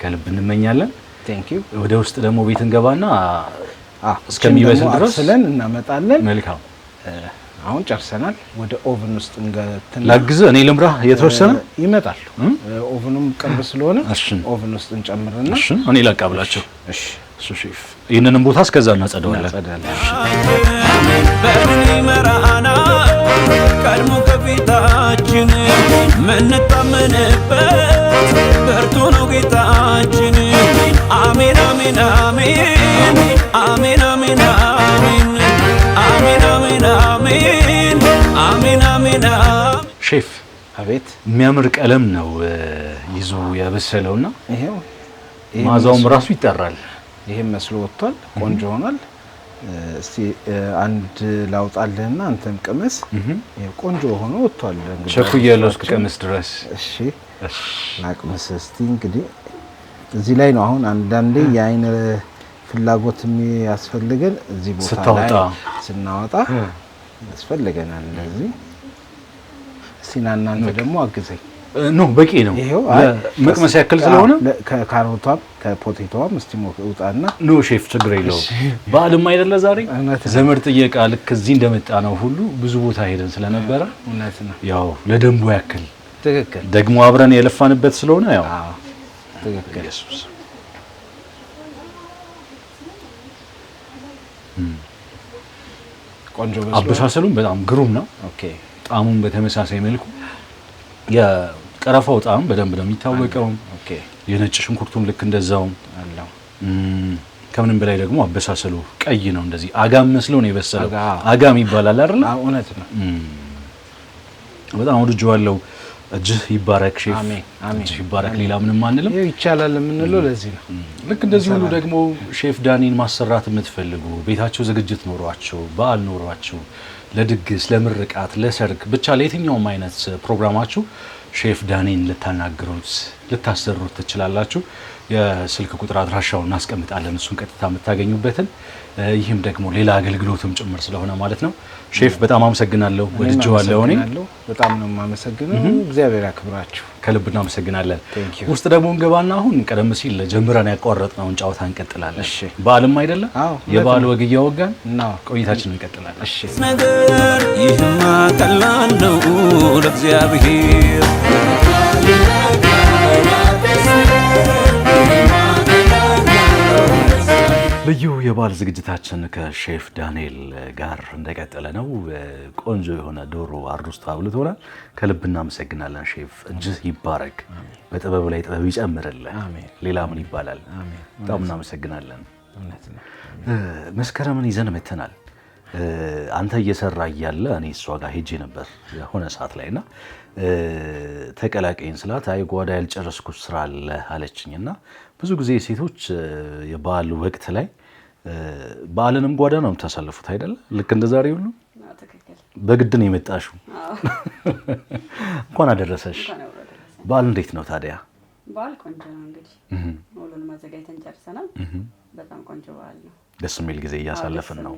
ከልብ እንመኛለን። ቴንክ ዩ። ወደ ውስጥ ደግሞ ቤት እንገባና እስከሚበስል ድረስ አብስለን እናመጣለን። መልካም። አሁን ጨርሰናል። ወደ ኦቨን ውስጥ እንገትና ላግዝ እኔ ልምራ የተወሰነ ይመጣል። ኦቨኑም ቅርብ ስለሆነ ኦቨን ውስጥ እንጨምርና እኔ ላቃብላቸው። እሺ ሼፍ፣ ይህንንም ቦታ እስከዛ እናጸደዋለን። በድን መራና ቀድሞ ከፊታችን ምንታመንበት ብርቱ ነው ጌታችን። አሜን አሜን አሜን አሜን አሜን አሜን አሜን አሜን አሜን አሜን። ሼፍ አቤት፣ የሚያምር ቀለም ነው ይዞ ያበሰለውና ይሄው ማዛውም ራሱ ይጠራል። ይሄም መስሎ ወጥቷል። ቆንጆ ሆኗል። እስቲ አንድ ላውጣልህና አንተም ቅመስ። ይሄው ቆንጆ ሆኖ ወጥቷል። እንግዲህ ቸኩያለሁ እስከቀመስ ድረስ። እሺ ላቅመስ እስቲ። እንግዲህ እዚህ ላይ ነው አሁን አንዳንዴ የአይን ፍላጎት የሚያስፈልገን እዚህ ቦታ ላይ ስናወጣ ያስፈልገናል። እንደዚህ እስቲ እናንተ ደግሞ አግዘኝ። ኖ በቂ ነው። መቅመስ ያክል ስለሆነ ከካሮቷም ከፖቴቶዋም እስቲ ውጣና። ኖ ሼፍ ችግር የለውም። በዓልም አይደለ ዛሬ ዘመድ ጥየቃ ልክ እዚህ እንደመጣ ነው ሁሉ ብዙ ቦታ ሄደን ስለነበረ እውነት ነው። ያው ለደንቡ ያክል ትክክል። ደግሞ አብረን የለፋንበት ስለሆነ ያው ትክክል። ኢየሱስ ቆንጆ በስሎ አበሳሰሉም በጣም ግሩም ነው። ኦኬ። ጣሙም በተመሳሳይ መልኩ የቀረፋው ጣም በደንብ ነው የሚታወቀው። ኦኬ። የነጭ ሽንኩርቱም ልክ እንደዛው አለው። ከምንም በላይ ደግሞ አበሳሰሉ ቀይ ነው። እንደዚህ አጋም መስሎ ነው የበሰለው። አጋም ይባላል አይደል? እውነት ነው። በጣም ወድጄዋለሁ። እጅህ ይባረክ ሼፍ። አሜን አሜን። እጅህ ይባረክ። ሌላ ምንም አንልም። ይቻላል የምንለው ለዚህ ነው። ልክ እንደዚህ ሁሉ ደግሞ ሼፍ ዳኒን ማሰራት የምትፈልጉ ቤታቸው ዝግጅት ኖሯቸው በዓል ኖሯቸው ለድግስ፣ ለምርቃት፣ ለሰርግ ብቻ ለየትኛውም አይነት ፕሮግራማችሁ ሼፍ ዳኔን ልታናግሩት ልታሰሩት ትችላላችሁ። የስልክ ቁጥር አድራሻውን እናስቀምጣለን፣ እሱን ቀጥታ የምታገኙበትን። ይህም ደግሞ ሌላ አገልግሎትም ጭምር ስለሆነ ማለት ነው። ሼፍ በጣም አመሰግናለሁ፣ ወድጄዋለሁ። እኔ በጣም ነው የማመሰግነው። እግዚአብሔር ያክብራችሁ። ከልብ እናመሰግናለን። ውስጥ ደግሞ እንገባና አሁን ቀደም ሲል ጀምረን ያቋረጥነውን ጨዋታ እንቀጥላለን። እሺ፣ በዓልም አይደለም የበዓል ወግ እያወጋን ቆይታችንን እንቀጥላለን። እሺ ነገር ይህማ ቀላል ነው ለእግዚአብሔር ልዩ የበዓል ዝግጅታችን ከሼፍ ዳንኤል ጋር እንደቀጠለ ነው። ቆንጆ የሆነ ዶሮ አርዱስታ አብልቶናል። ከልብ እናመሰግናለን ሼፍ። እጅህ ይባረክ፣ በጥበብ ላይ ጥበብ ይጨምርልህ። ሌላ ምን ይባላል? በጣም እናመሰግናለን። መስከረምን ይዘን መተናል። አንተ እየሰራ እያለ እኔ እሷ ጋር ሄጄ ነበር የሆነ ሰዓት ላይ እና ተቀላቀይን ስላት አይ ጓዳ ያልጨረስኩት ስራ አለ አለችኝና ብዙ ጊዜ ሴቶች የበዓል ወቅት ላይ በዓልንም ጓዳ ነው የምታሳልፉት አይደለ? ልክ እንደ ዛሬ ሁሉ በግድ ነው የመጣሽው። እንኳን አደረሰሽ። በዓል እንዴት ነው ታዲያ? በዓል ቆንጆ ነው። እንግዲህ ሁሉንም አዘጋጅተን ጨርሰናል። በጣም ቆንጆ በዓል ነው። ደስ የሚል ጊዜ እያሳለፍን ነው።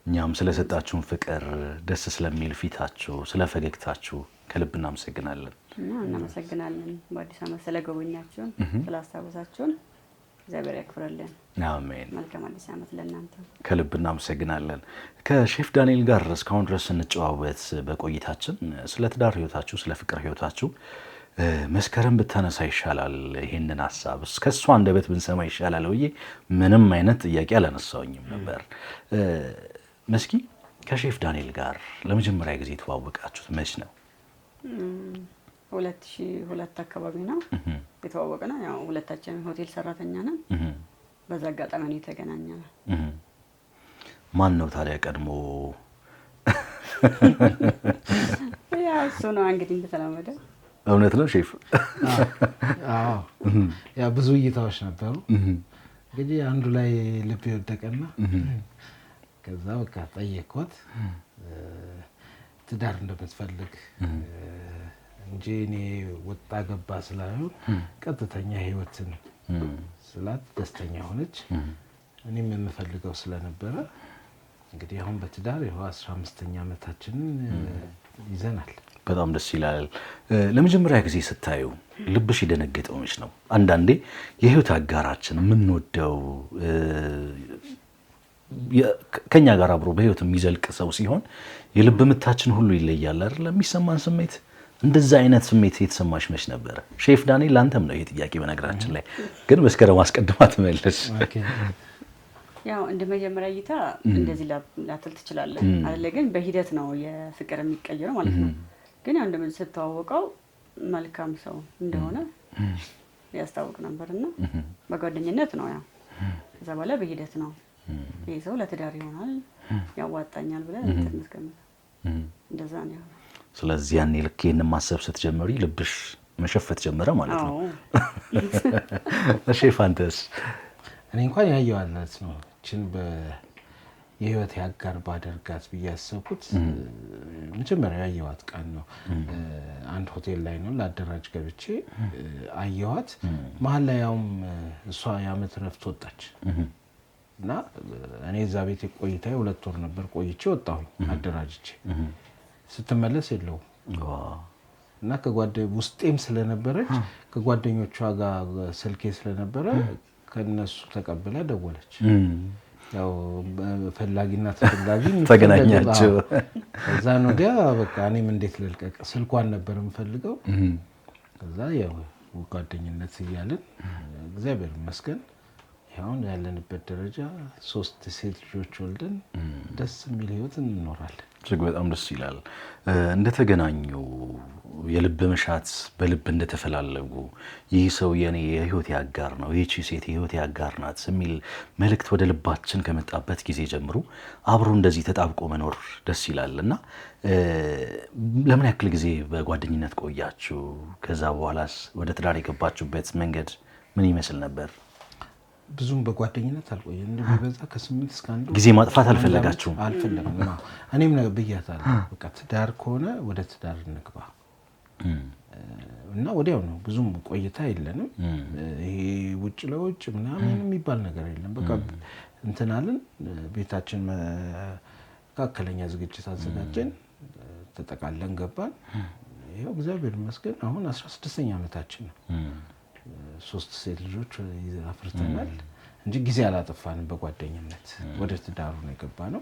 እኛም ስለሰጣችሁን ፍቅር፣ ደስ ስለሚል ፊታችሁ፣ ስለ ፈገግታችሁ ከልብ እናመሰግናለን። እናመሰግናለን። በአዲስ ዓመት ስለጎበኛችሁን፣ ስላስታወሳችሁን እግዚአብሔር ያክብረልን። አሜን። መልካም አዲስ ዓመት ለእናንተ። ከልብ እናመሰግናለን። ከሼፍ ዳንኤል ጋር እስካሁን ድረስ ስንጨዋወት በቆይታችን ስለ ትዳር ህይወታችሁ፣ ስለ ፍቅር ህይወታችሁ መስከረም ብታነሳ ይሻላል፣ ይሄንን ሀሳብ እስከሷ አንደበት ብንሰማ ይሻላል ብዬ ምንም አይነት ጥያቄ አላነሳውኝም ነበር። መስኪ ከሼፍ ዳንኤል ጋር ለመጀመሪያ ጊዜ የተዋወቃችሁት መች ነው? 2002 አካባቢ ነው የተዋወቅነው። ያው ሁለታችን ሆቴል ሰራተኛ ነን። በዛ አጋጣሚ ነው የተገናኘነው። ማን ነው ታዲያ ቀድሞ? ያ እሱ ነው እንግዲህ እንደተለመደ። እውነት ነው ሼፍ? አዎ፣ ያ ብዙ እይታዎች ነበሩ። እንግዲህ አንዱ ላይ ልብ ይወደቀና ከዛ በቃ ጠየቅኳት ትዳር እንደምትፈልግ እንጂ እኔ ወጣ ገባ ስላልሆን ቀጥተኛ ህይወትን ስላት ደስተኛ ሆነች። እኔም የምፈልገው ስለነበረ እንግዲህ አሁን በትዳር ይኸው 15ኛ ዓመታችንን ይዘናል። በጣም ደስ ይላል። ለመጀመሪያ ጊዜ ስታዩ ልብሽ የደነገጠው መች ነው? አንዳንዴ የህይወት አጋራችን የምንወደው ከኛ ጋር አብሮ በህይወት የሚዘልቅ ሰው ሲሆን የልብ ምታችን ሁሉ ይለያል አይደል? የሚሰማን ስሜት እንደዛ አይነት ስሜት የተሰማሽ መች ነበር? ሼፍ ዳንኤል ላንተም ነው ይሄ ጥያቄ በነገራችን ላይ ግን መስከረም አስቀድማ ትመለስ። ያው እንደ መጀመሪያ እይታ እንደዚህ ላትል ትችላለህ አይደለ? ግን በሂደት ነው የፍቅር የሚቀየረው ማለት ነው። ግን ያው እንደምን ስትተዋወቀው መልካም ሰው እንደሆነ ያስታውቅ ነበርና በጓደኝነት ነው ያው። ከዛ በኋላ በሂደት ነው ይሄ ሰው ለትዳር ይሆናል ያዋጣኛል ብለህ ተመስገምታ እንደዛ ነው። ስለዚህ ያኔ ልክ ይሄንን ማሰብ ስትጀምሪ ልብሽ መሸፈት ጀመረ ማለት ነው። ሼፍ አንተስ? እኔ እንኳን ያየዋለት ነው እቺን የህይወት ያጋር ባደርጋት ብዬ ያሰብኩት መጀመሪያ ያየዋት ቀን ነው። አንድ ሆቴል ላይ ነው ለአደራጅ ገብቼ አየዋት። መሀል ላይ ያውም እሷ የዓመት ረፍት ወጣች እና እኔ እዛ ቤት ቆይታ 2 ወር ነበር ቆይቼ ወጣሁኝ አደራጅቼ። ስትመለስ የለው እና ውስጤም ስለነበረች ከጓደኞቿ ጋር ስልኬ ስለነበረ ከነሱ ተቀብላ ደወለች። ያው ፈላጊና ተፈላጊ ተገናኛችሁ። ከዛ ነው ዲያ በቃ እኔም እንዴት ልልቀቅ ስልኳን ነበር የምፈልገው። ከዛ ያው ጓደኝነት እያልን እግዚአብሔር ይመስገን ያውን ያለንበት ደረጃ 3 ሴት ልጆች ወልደን ደስ የሚል ህይወት እንኖራለን። እጅግ በጣም ደስ ይላል። እንደተገናኙ የልብ መሻት በልብ እንደተፈላለጉ ይህ ሰው የኔ የህይወት ያጋር ነው፣ ይህቺ ሴት የህይወት ያጋር ናት የሚል መልእክት ወደ ልባችን ከመጣበት ጊዜ ጀምሮ አብሮ እንደዚህ ተጣብቆ መኖር ደስ ይላል እና ለምን ያክል ጊዜ በጓደኝነት ቆያችሁ? ከዛ በኋላስ ወደ ትዳር የገባችሁበት መንገድ ምን ይመስል ነበር? ብዙም በጓደኝነት አልቆየም። እንደ ቢበዛ ከ8 እስከ 1 ጊዜ ማጥፋት አልፈለጋችሁም? አልፈለግም። እኔም ብያታለሁ፣ በቃ ትዳር ከሆነ ወደ ትዳር እንግባ እና ወዲያው ነው። ብዙም ቆይታ የለንም። ይሄ ውጭ ለውጭ ምናምን የሚባል ነገር የለም። በቃ እንትናልን ቤታችን መካከለኛ ዝግጅት አዘጋጀን፣ ተጠቃለን ገባን። ይኸው እግዚአብሔር ይመስገን አሁን 16ኛ ዓመታችን ነው። 3 ሴት ልጆች አፍርተናል እንጂ ጊዜ አላጠፋንም። በጓደኝነት ወደ ትዳሩ ነው የገባ ነው።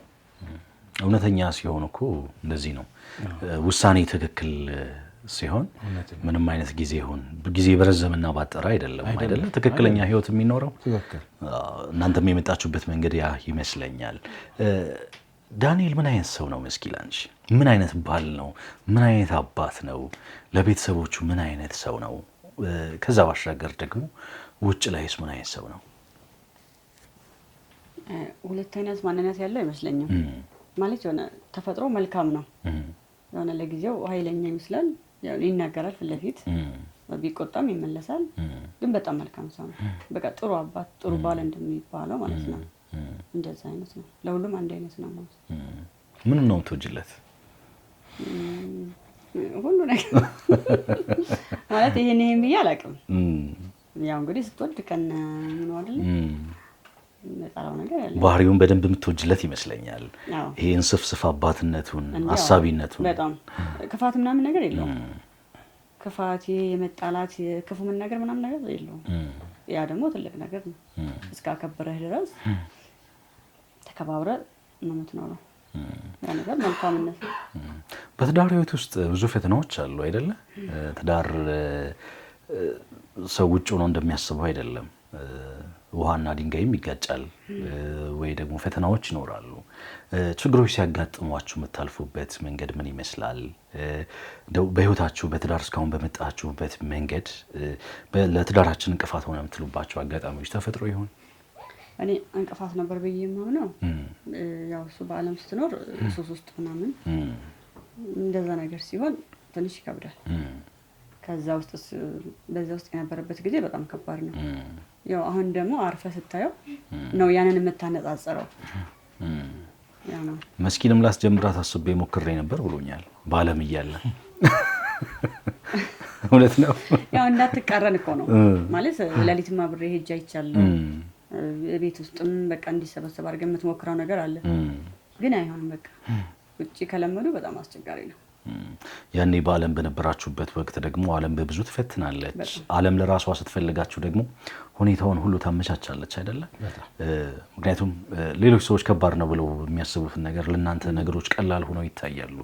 እውነተኛ ሲሆን እኮ እንደዚህ ነው። ውሳኔ ትክክል ሲሆን ምንም አይነት ጊዜ በረዘምና ባጠረ አይደለም አይደለም ትክክለኛ ህይወት የሚኖረው። እናንተም የመጣችሁበት መንገድ ያ ይመስለኛል። ዳንኤል ምን አይነት ሰው ነው? መስኪ ላንቺ ምን አይነት ባል ነው? ምን አይነት አባት ነው? ለቤተሰቦቹ ምን አይነት ሰው ነው? ከዛ ባሻገር ደግሞ ውጭ ላይስ ምን አይነት ሰው ነው? ሁለት አይነት ማንነት ያለው አይመስለኝም። ማለት የሆነ ተፈጥሮ መልካም ነው። የሆነ ለጊዜው ኃይለኛ ይመስላል፣ ያው ይናገራል ፊት ለፊት ቢቆጣም ይመለሳል። ግን በጣም መልካም ሰው ነው። በቃ ጥሩ አባት፣ ጥሩ ባል እንደሚባለው ማለት ነው። እንደዛ አይነት ነው። ለሁሉም አንድ አይነት ነው ማለት ነው። ምን ነው ትወጅለት? ሁሉ ነገር ማለት ይሄን ብዬ አላውቅም። ያው እንግዲህ ስትወድ ከነ ምን አይደል መጣራው ነገር ያለ ባህሪውን በደንብ የምትወጅለት ይመስለኛል። ይሄ እንስፍስፍ አባትነቱን፣ አሳቢነቱን በጣም ክፋት ምናምን ነገር የለውም። ክፋት የመጣላት ክፉ ምን ነገር ምናምን ነገር የለውም። ያ ደግሞ ትልቅ ነገር ነው። እስካከበረህ ድረስ ተከባብረህ ነው የምትኖረው። ያ ነገር መልካምነት ነው። በትዳር ህይወት ውስጥ ብዙ ፈተናዎች አሉ አይደለ? ትዳር ሰው ውጭ ሆኖ እንደሚያስበው አይደለም። ውሃና ድንጋይም ይጋጫል፣ ወይ ደግሞ ፈተናዎች ይኖራሉ። ችግሮች ሲያጋጥሟችሁ የምታልፉበት መንገድ ምን ይመስላል? በህይወታችሁ በትዳር እስካሁን በመጣችሁበት መንገድ ለትዳራችን እንቅፋት ሆነ የምትሉባቸው አጋጣሚዎች ተፈጥሮ ይሆን? እኔ እንቅፋት ነበር ብዬ የማምነው ያው እሱ በዓለም ስትኖር ሱስ ውስጥ ምናምን እንደዛ ነገር ሲሆን ትንሽ ይከብዳል። ከዛ ውስጥ በዛ ውስጥ የነበረበት ጊዜ በጣም ከባድ ነው። ያው አሁን ደግሞ አርፈ ስታየው ነው ያንን የምታነጻጽረው። ያ ነው። መስኪንም ላስጀምራት አስቤ ሞክሬ ነበር ብሎኛል በዓለም እያለ። እውነት ነው። ያው እንዳትቃረን እኮ ነው ማለት ለሊትማ ብሬ ሄጄ አይቻለሁ። ቤት ውስጥም በቃ እንዲሰበሰብ አድርገን የምትሞክረው ነገር አለ። ግን አይሆንም። በቃ ውጪ ከለመዱ በጣም አስቸጋሪ ነው። ያኔ በዓለም በነበራችሁበት ወቅት ደግሞ ዓለም በብዙ ትፈትናለች። ዓለም ለራሷ ስትፈልጋችሁ ደግሞ ሁኔታውን ሁሉ ታመቻቻለች አይደለ? ምክንያቱም ሌሎች ሰዎች ከባድ ነው ብለው የሚያስቡትን ነገር ለእናንተ ነገሮች ቀላል ሆነው ይታያሉ።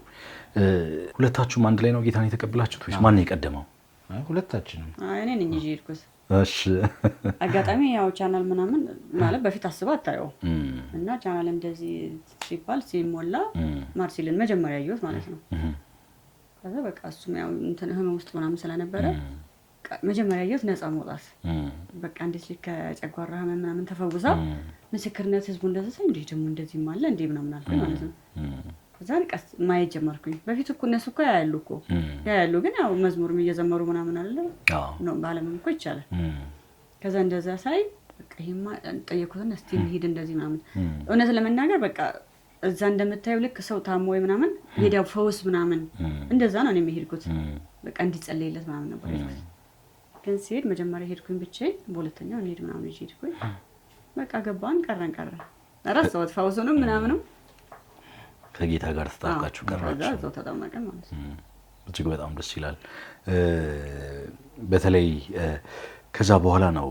ሁለታችሁም አንድ ላይ ነው ጌታን የተቀበላችሁት ወይስ ማን ነው የቀደመው? ሁለታችንም። እኔ ነኝ ይዤ ሄድኩት። እሺ። አጋጣሚ ያው ቻናል ምናምን ማለት በፊት አስባ አታየው እና ቻናል እንደዚህ ሲባል ሲሞላ ማርሲልን መጀመሪያ ያየሁት ማለት ነው። ከዛ በቃ እሱም ያው እንትን ህመም ውስጥ ምናምን ስለነበረ መጀመሪያ ያየሁት ነፃ መውጣት በቃ እንዴት ከጨጓራ ህመም ምናምን ተፈውሳ ምስክርነት ህዝቡ እንደዚህ ሳይ እንዴ ደግሞ እንደዚህ ማለ እንዴ ምናምን አልኩኝ ማለት ነው። ከዛ ቀስ ማየት ጀመርኩኝ። በፊት እኮ እነሱ እኮ ያያሉ ግን ያው መዝሙርም እየዘመሩ ምናምን አለ ነው ባለምን እኮ ይቻላል። ከዛ እንደዛ ሳይ በቃ ይሄማ ጠየቁትና እስቲ እንሂድ እንደዚህ ምናምን እውነት ለመናገር በቃ እዛ እንደምታየው ልክ ሰው ታሞ ወይ ምናምን ሄዳው ፈውስ ምናምን እንደዛ ነው እኔ የሄድኩት። በቃ እንዲጸልይለት ምናምን ነበር የሄድኩት። ግን ሲሄድ መጀመሪያ ሄድኩኝ ብቻዬን፣ በሁለተኛው እንሂድ ምናምን ሄድኩኝ። በቃ ገባን ቀረን ረሳሁት ፈውሱንም ምናምንም። ከጌታ ጋር ተጣጣችሁ ቀራችሁ። እዛው ተጠመቀን ማለት ነው። እጅግ በጣም ደስ ይላል። በተለይ ከዛ በኋላ ነው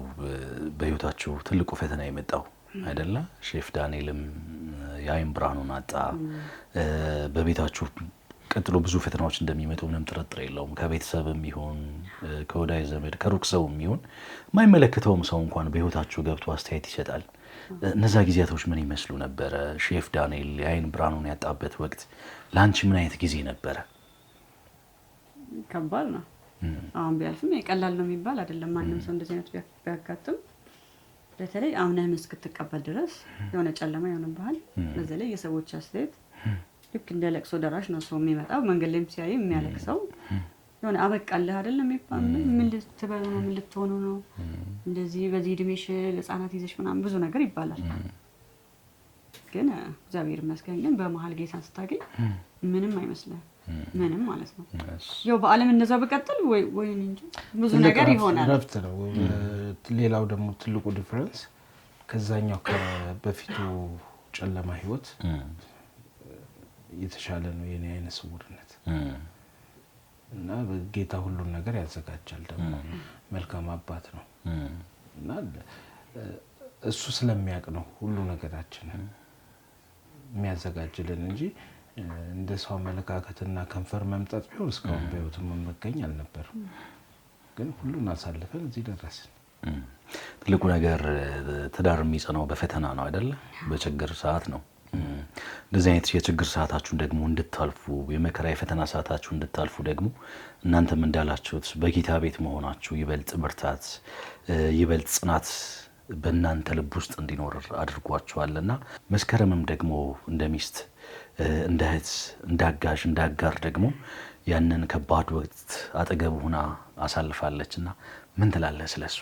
በህይወታችሁ ትልቁ ፈተና የመጣው አይደለ? ሼፍ ዳንኤልም የአይን ብርሃኑን አጣ። በቤታችሁ ቀጥሎ ብዙ ፈተናዎች እንደሚመጡ ምንም ጥርጥር የለውም። ከቤተሰብም ይሁን ከወዳጅ ዘመድ ከሩቅ ሰውም ይሁን የማይመለከተውም ሰው እንኳን በህይወታችሁ ገብቶ አስተያየት ይሰጣል። እነዛ ጊዜያቶች ምን ይመስሉ ነበረ? ሼፍ ዳንኤል የአይን ብርሃኑን ያጣበት ወቅት ለአንቺ ምን አይነት ጊዜ ነበረ? ከባድ ነው። አሁን ቢያልፍም ቀላል ነው የሚባል አይደለም። ማንም ሰው እንደዚህ አይነት ቢያጋጥም በተለይ አምነህ እስክትቀበል ድረስ የሆነ ጨለማ ይሆንብሃል። በዛ ላይ የሰዎች አስተያየት ልክ እንደ ለቅሶ ደራሽ ነው ሰው የሚመጣው። መንገድ ላይም ሲያይ የሚያለቅሰው የሆነ አበቃለህ አይደለም የሚባለው ምን ልትበሉ ነው ምን ልትሆኑ ነው እንደዚህ በዚህ እድሜሽ ህፃናት ይዘሽ ምናምን ብዙ ነገር ይባላል። ግን እግዚአብሔር ይመስገን ግን በመሀል ጌታን ስታገኝ ምንም አይመስልም ምንም ማለት ነው። ያው በአለም እንደዛ በቀጥል ወይ እንጂ ብዙ ነገር ይሆናል ረፍት ነው። ሌላው ደግሞ ትልቁ ዲፈረንስ ከዛኛው በፊቱ ጨለማ ህይወት የተሻለ ነው የኔ አይነ ስውርነት እና ጌታ ሁሉን ነገር ያዘጋጃል። ደግሞ መልካም አባት ነው እና እሱ ስለሚያውቅ ነው ሁሉ ነገራችንን የሚያዘጋጅልን እንጂ እንደ ሰው አመለካከትና ከንፈር መምጠጥ ቢሆን እስካሁን በህይወት መገኝ አልነበረም። ግን ሁሉን አሳልፈን እዚህ ደረስን። ትልቁ ነገር ትዳር የሚጸናው በፈተና ነው አይደለ? በችግር ሰዓት ነው። እንደዚህ አይነት የችግር ሰዓታችሁን ደግሞ እንድታልፉ የመከራ የፈተና ሰዓታችሁን እንድታልፉ ደግሞ እናንተም እንዳላችሁት በጌታ ቤት መሆናችሁ ይበልጥ ብርታት ይበልጥ ጽናት በእናንተ ልብ ውስጥ እንዲኖር አድርጓችኋልና መስከረምም ደግሞ እንደ ሚስት እንደ እህት እንደ አጋዥ እንደ አጋር ደግሞ ያንን ከባድ ወቅት አጠገብ ሆና አሳልፋለችና ምን ትላለህ ስለሷ?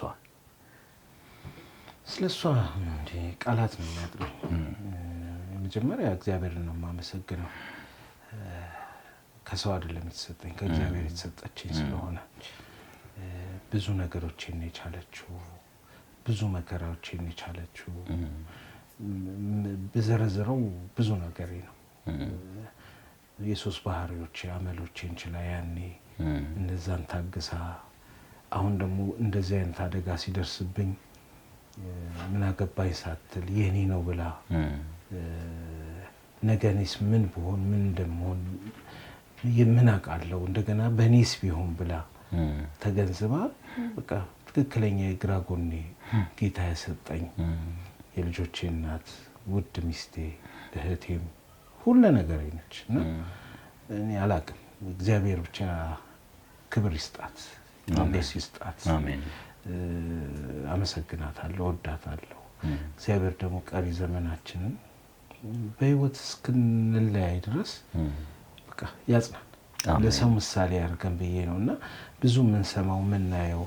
ስለሷ እንዴ ቃላት ነው የሚያጥረው። መጀመሪያ እግዚአብሔርን ነው የማመሰግነው። ከሰው አይደለም የተሰጠኝ ከእግዚአብሔር የተሰጠችኝ ስለሆነ ብዙ ነገሮችን የቻለችው ብዙ መከራዎችን የቻለችው በዘረዘረው ብዙ ነገር ነው። የሶስት ባህሪዎች አመሎችን ችላ ያኔ እነዛን ታግሳ አሁን ደግሞ እንደዚህ አይነት አደጋ ሲደርስብኝ ምን አገባኝ ሳትል የኔ ነው ብላ ነገኔስ ምን ብሆን ምን እንደምሆን ምን አውቃለሁ እንደገና በኔስ ቢሆን ብላ ተገንዝባ በቃ ትክክለኛ የግራ ጎኔ ጌታ ያሰጠኝ የልጆቼ እናት ውድ ሚስቴ እህቴም ሁሉ ነገር ነች እና እኔ አላቅም እግዚአብሔር ብቻ ክብር ይስጣት ሞገስ ይስጣት። አሜን። አመሰግናታለሁ ወዳታለሁ። እግዚአብሔር ደግሞ ቀሪ ዘመናችንን በህይወት እስክንለያይ ድረስ በቃ ያጽናን ለሰው ምሳሌ ያርገን ብዬ ነውና ብዙ ምን ሰማው ምን ናየው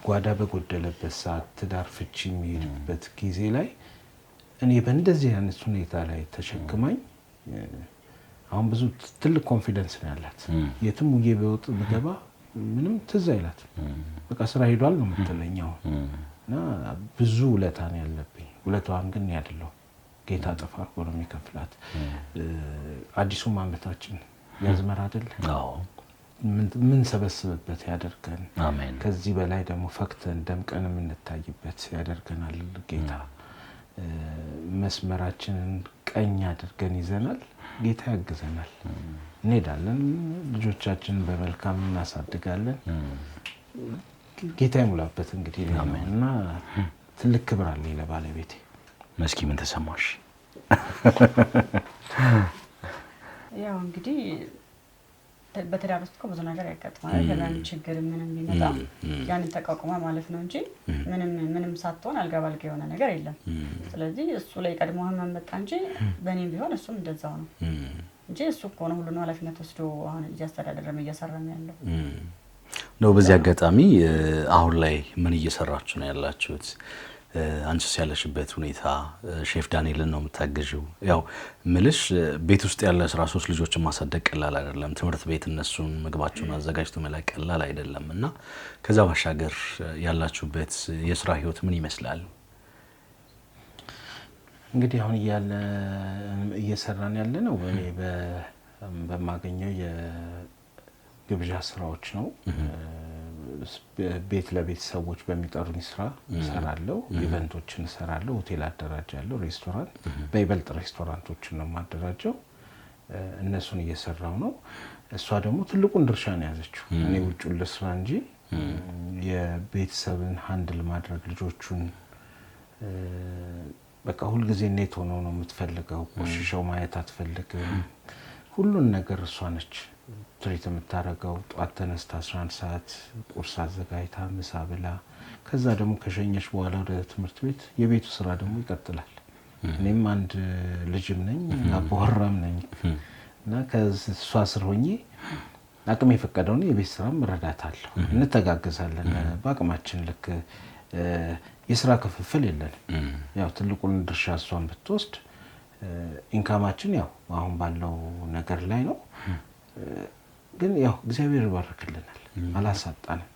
ጓዳ በጎደለበት ሰዓት ትዳር ፍቺ የሚሄድበት ጊዜ ላይ እኔ በእንደዚህ አይነት ሁኔታ ላይ ተሸክማኝ አሁን ብዙ ትልቅ ኮንፊደንስ ነው ያላት። የትም ውዬ በወጥ ብገባ ምንም ትዝ አይላት በቃ ስራ ሄዷል ነው የምትለኛው እና ብዙ ውለታ ነው ያለብኝ። ውለታዋን ግን ያደለው ጌታ ጠፋ አርጎ ነው የሚከፍላት። አዲሱ ዓመታችን ያዝመራ አይደል? አዎ ምን ሰበስብበት ያደርገን። አሜን። ከዚህ በላይ ደግሞ ፈክተን ደምቀን የምንታይበት ያደርገናል ጌታ። መስመራችንን ቀኝ አድርገን ይዘናል ጌታ ያግዘናል። እንሄዳለን ልጆቻችንን በመልካም እናሳድጋለን። ጌታ ይሙላበት እንግዲህ እና ትልቅ ክብር አለኝ ለባለቤቴ። መስኪ ምን ተሰማሽ? ያው እንግዲህ በትዳር ውስጥ ብዙ ነገር ያጋጥማል። ገናን ችግር ምንም ቢመጣ ያንን ተቋቁማ ማለት ነው እንጂ ምንም ሳትሆን አልጋ ባልጋ የሆነ ነገር የለም። ስለዚህ እሱ ላይ ቀድሞ ህመም መጣ እንጂ በእኔም ቢሆን እሱም እንደዛው ነው እንጂ እሱ እኮ ነው ሁሉን ኃላፊነት ወስዶ አሁን እያስተዳደረም እየሰራም ያለው ነው። በዚህ አጋጣሚ አሁን ላይ ምን እየሰራችሁ ነው ያላችሁት? አንቺስ ያለሽበት ሁኔታ ሼፍ ዳንኤልን ነው የምታገዢው? ያው ምልሽ ቤት ውስጥ ያለ 13 ልጆችን ማሳደግ ቀላል አይደለም። ትምህርት ቤት እነሱን ምግባቸውን አዘጋጅቶ መላክ ቀላል አይደለም እና ከዛ ባሻገር ያላችሁበት የስራ ህይወት ምን ይመስላል? እንግዲህ አሁን እየሰራን ያለ ነው እኔ በማገኘው የግብዣ ስራዎች ነው። ቤት ለቤት ሰዎች በሚጠሩኝ ስራ እሰራለሁ። ኢቨንቶችን እሰራለሁ። ሆቴል አደራጃለሁ። ሬስቶራንት በይበልጥ ሬስቶራንቶችን ነው የማደራጀው። እነሱን እየሰራው ነው። እሷ ደግሞ ትልቁን ድርሻ ነው ያዘችው። እኔ ውጭውን ልስራ እንጂ የቤተሰብን ሃንድል ማድረግ ልጆቹን በቃ ሁሉ ጊዜ ኔት ሆኖ ነው የምትፈልገው። ቆሽሸው ማየት አትፈልግም። ሁሉን ነገር እሷ ነች ትሪት የምታረገው። ጧት ተነስታ 11 ሰዓት ቁርስ አዘጋጅታ ምሳ ብላ ከዛ ደግሞ ከሸኘች በኋላ ወደ ትምህርት ቤት የቤቱ ስራ ደግሞ ይቀጥላል። እኔም አንድ ልጅም ነኝ አባወራም ነኝ እና ከሷ ስር ሆኜ አቅም የፈቀደውን የቤት ስራም እረዳታለሁ። እንተጋገዛለን በአቅማችን ልክ። የስራ ክፍፍል የለንም። ያው ትልቁን ድርሻ እሷን ብትወስድ ኢንካማችን ያው አሁን ባለው ነገር ላይ ነው። ግን ያው እግዚአብሔር ይባርክልናል፣ አላሳጣንም።